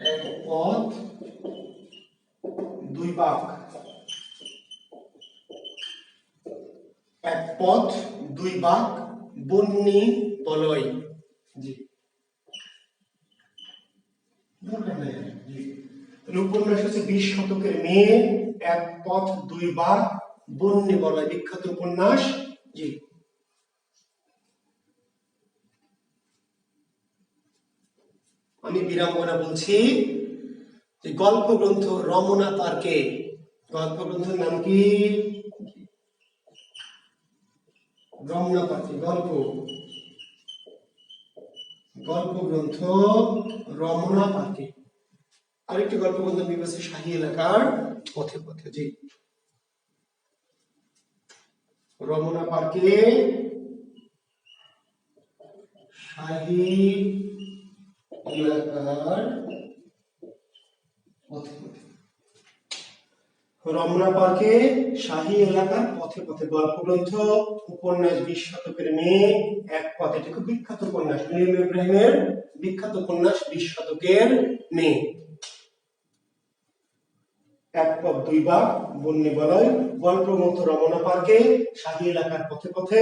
এক পথ দুই বাঁক, এক পথ দুই বাঁক বন্যী বলয়। জি, উপন্যাস হচ্ছে 20 শতকের মেয়ে, এক পথ দুই বাঁক বন্যী বলয়, বিখ্যাত উপন্যাস। জি, আমি বীরাঙ্গনা বলছি। গল্প গ্রন্থ রমনা পার্কে, গল্প গ্রন্থের নাম কি? রমনা পার্কে গল্প, গল্প গ্রন্থ রমনা পার্কে। আরেকটি গল্প গ্রন্থ বিবেচি শাহী এলাকার পথে পথে। জি, রমনা পার্কে শাহী এলাকার পথে পথে। রমনা পার্কে শাহী এলাকার পথে পথে গল্প গ্রন্থ উপন্যাস 20 শতকের মেয়ে, এক পথ। এটি খুব বিখ্যাত উপন্যাস, নিলম ইব্রাহিমের বিখ্যাত উপন্যাস 20 শতকের মেয়ে। এক পথ দুই বাঁক বন্যী বলয়, গল্প গ্রন্থ রমনা পার্কে শাহী এলাকার পথে পথে,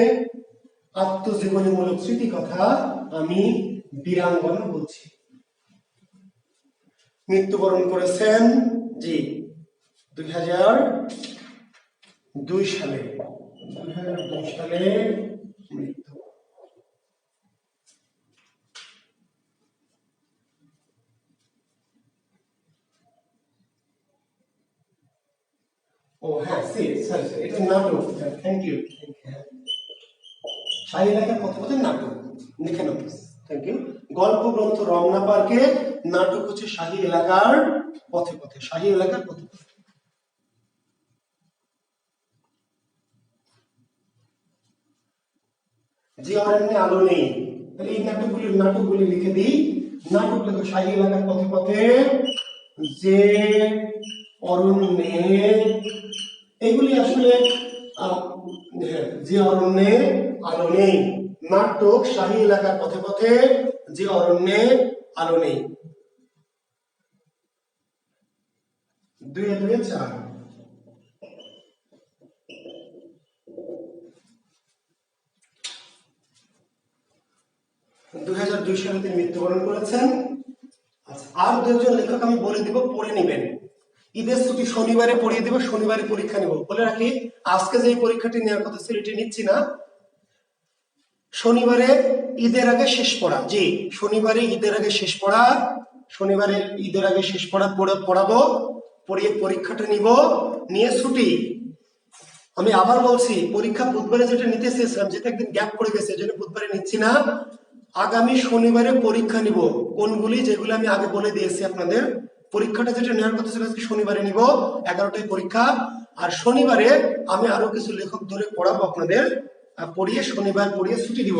আত্মজীবনীমূলক স্মৃতিকথা আমি বীরাঙ্গনা বলছি। মৃত্যুবরণ করেছেন জি 2002 সালে, 2002 সালে মৃত্যু। ও হ্যাঁ, সরি এটা নাটক। Thank you. শাহী এলাকার পথে পথে নাটক লিখে নাও। Thank you. গল্প গ্রন্থ রমনা পার্কে, নাটক হচ্ছে শাহী এলাকার পথে পথে, শাহী এলাকার পথে পথে। যে অরণ্যে আলো নেই, তাহলে এই নাটকগুলি লিখে দিই। নাটক লেখো শাহী এলাকার পথে পথে, যে অরণ্যে, এগুলি আসলে যে অরণ্যে আলো নেই। নাটক শাহী এলাকার পথে পথে, যে অরণ্যে আলো নেই। 2-4। 2002 সালে তিনি মৃত্যুবরণ করেছেন। আচ্ছা, আর দুজন লেখক আমি বলে দিব, পড়ে নেবেন। ঈদের ছুটি শনিবারে পড়িয়ে দেব, শনিবারে পরীক্ষা নেব। বলে রাখি, আজকে যে পরীক্ষাটি নেওয়ার কথা ছিল এটি নিচ্ছি না। শনিবারে ঈদের আগে শেষ পড়া। জি, শনিবারে ঈদের আগে শেষ পড়া, শনিবারে ঈদের আগে শেষ পড়া পড়াবো, পড়িয়ে পরীক্ষাটা নিব, নিয়ে ছুটি। আমি আবার বলছি, পরীক্ষা বুধবারে যেটা নিতে চেয়েছিলাম, যেটা একদিন গ্যাপ পড়ে গেছে, যেটা বুধবারে নিচ্ছি না। আগামী শনিবারে পরীক্ষা নিব। কোনগুলি? যেগুলো আমি আগে বলে দিয়েছি আপনাদের। পরীক্ষাটা যেটা নেওয়ার কথা ছিল আজকে শনিবারে নিব, 11টায় পরীক্ষা। আর শনিবারে আমি আরো কিছু লেখক ধরে পড়াবো আপনাদের, পড়িয়ে শনিবার পড়িয়ে ছুটি দিব।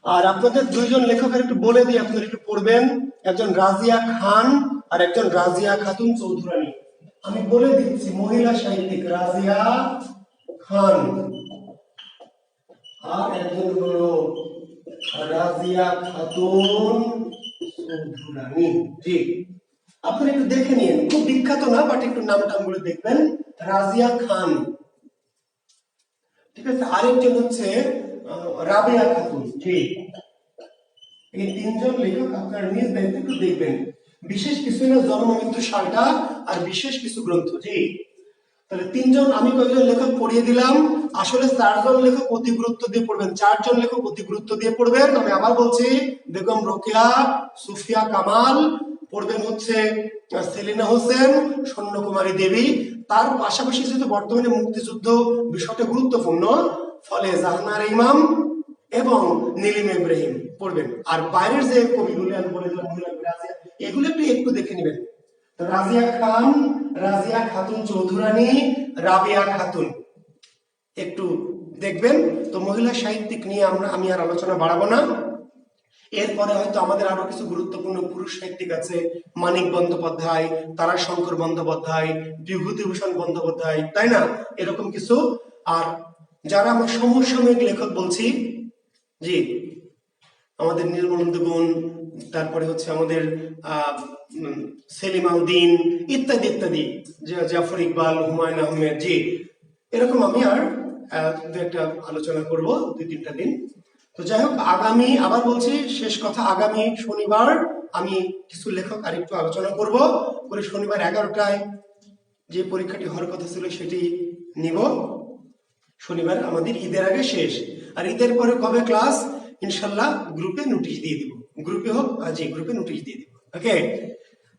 আর আপনাদের দুইজন লেখকের একটু বলে দিই, আপনারা একটু পড়বেন। একজন রাজিয়া খান আর একজন রাজিয়া খাতুন চৌধুরানী। আমি বলে দিচ্ছি, মহিলা সাহিত্যিক রাজিয়া খান, আর একজন হলো রাজিয়া খাতুন চৌধুরানী। জি, আপনারা একটু দেখে নিন, খুব বিখ্যাত না, বাট একটু নাম টামগুলো দেখবেন। রাজিয়া খান, ঠিক আছে। আরেকজন হচ্ছে রাবেয়া খাতুন। জি, এই তিনজন লেখক আপনার নিজ দায়িত্বে একটু দেখবেন। বিশেষ কিছু না, জন্ম মৃত্যু সালটা আর বিশেষ কিছু গ্রন্থ। জি, তাহলে 3জন, আমি কয়েকজন লেখক পড়িয়ে দিলাম, আসলে 4জন লেখক অতি গুরুত্ব দিয়ে পড়বেন, 4জন লেখক অতি গুরুত্ব দিয়ে পড়বেন। আমি আবার বলছি, বেগম রোকেয়া, সুফিয়া কামাল, পড়বেন হচ্ছে সেলিনা হোসেন, স্বর্ণকুমারী দেবী। তার পাশাপাশি যেহেতু বর্তমানে মুক্তিযুদ্ধ বিষয়টা গুরুত্বপূর্ণ, ফলে জাহানারা ইমাম এবং নীলিম ইব্রাহিম পড়বেন। আর বাইরের যে কবিগুলি আমি বলে দিলাম, এগুলো একটু দেখে নেবেন। রাজিয়া খান, রাজিয়া খাতুন চৌধুরানী, রাবিয়া খাতুন একটু দেখবেন। তো মহিলা সাহিত্যিক নিয়ে আমি আর আলোচনা বাড়াবো না। এরপরে হয়তো আমাদের আরো কিছু গুরুত্বপূর্ণ পুরুষ সাহিত্যিক আছে, মানিক বন্দ্যোপাধ্যায়, তারাশঙ্কর বন্দ্যোপাধ্যায়, বিভূতিভূষণ বন্দ্যোপাধ্যায়, তাই না, এরকম কিছু। আর যারা আমরা সমসাময়িক লেখক বলছি, জি, আমাদের নির্মলেন্দু গুণ, তারপরে হচ্ছে আমাদের সেলিম উদ্দিন ইত্যাদি ইত্যাদি, জাফর ইকবাল, হুমায়ুন আহমেদ, জি, এরকম আমি আর দু একটা আলোচনা করব 2-3টা দিন। তো যাই হোক, আগামী, আবার বলছি শেষ কথা, আগামী শনিবার আমি কিছু লেখক আর একটু আলোচনা করব করে শনিবার 11টায় যে পরীক্ষাটি হওয়ার কথা ছিল সেটি নিব। শনিবার আমাদের ঈদের আগে শেষ। আর ঈদের পরে কবে ক্লাস, ইনশাল্লাহ গ্রুপে নোটিশ দিয়ে দিব, গ্রুপে হোক, জি, গ্রুপে নোটিশ দিয়ে দিব। ওকে।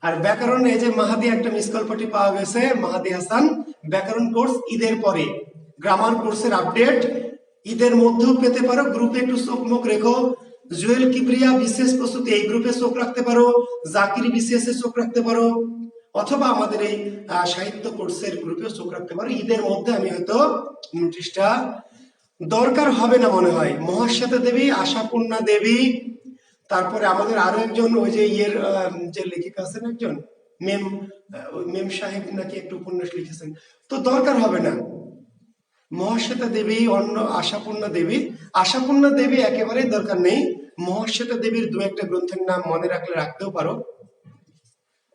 আর ব্যাকরণ, এই যে মাহাদি একটা মিস কল পার্টি পাওয়া গেছে, মাহাদি হাসান, ব্যাকরণ কোর্স ঈদের পরে, গ্রামার কোর্সের আপডেট ঈদের মধ্যেও পেতে পারো, গ্রুপে একটু চোখ মুখ রেখো। জুয়েল কিবরিয়া বিশেষ প্রস্তুতি, এই গ্রুপে চোখ রাখতে পারো, জাকির বিসিএস এ চোখ রাখতে পারো, অথবা আমাদের এই সাহিত্য কোর্সের গ্রুপে চোখ রাখতে পারো। ঈদের মধ্যে আমি হয়তো নোটিশটা, দরকার হবে না মনে হয়, মহাশ্বেতা দেবী, আশাপূর্ণা দেবী, তারপরে আমাদের আরো একজন ওই যে ইয়ের যে লেখিকা আছেন একজন মেম সাহেব নাকি একটু উপন্যাস লিখেছেন, তো দরকার হবে না। মহাশ্বেতা দেবী, অন্য আশাপূর্ণা দেবী একেবারেই দরকার নেই। মহাশ্বেতা দেবীর 2-একটা গ্রন্থের নাম মনে রাখলে রাখতেও পারো,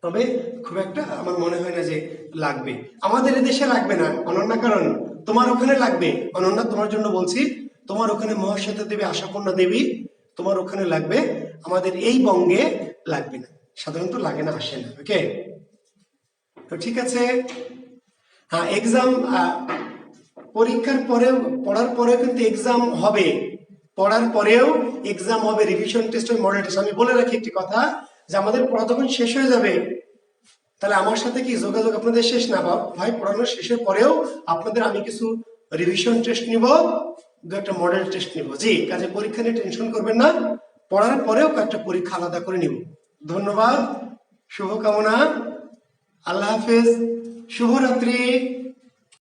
তবে খুব একটা আমার মনে হয় না যে লাগবে। আমাদের এদেশে লাগবে না অনন্যা, কারণ তোমার ওখানে লাগবে। অনন্যা, তোমার জন্য বলছি, তোমার ওখানে মহাশ্বেতা দেবী, আশাপূর্ণা দেবী তোমার ওখানে লাগবে, আমাদের এই বঙ্গে লাগবে না, সাধারণত লাগে না, আসে না। ওকে, তো ঠিক আছে। হ্যাঁ, এক্সাম, পরীক্ষার পরেও, পড়ার পরেও কিন্তু এক্সাম হবে, পড়ার পরেও এক্সাম হবে, রিভিশন টেস্ট হবে, মডেল টেস্ট। আমি বলে রাখি একটি কথা, যে আমাদের পড়া তখন শেষ হয়ে যাবে, তাহলে আমার সাথে কি যোগাযোগ আপনাদের শেষ না ভাই, পড়ানো শেষের পরেও আপনাদের আমি কিছু রিভিশন টেস্ট নিব, 2-একটা মডেল টেস্ট নিব, জি। কাজে পরীক্ষা নিয়ে টেনশন করবেন না, পড়ার পরেও কয়েকটা পরীক্ষা আলাদা করে নিব। ধন্যবাদ, শুভকামনা, আল্লাহ হাফেজ, শুভরাত্রি।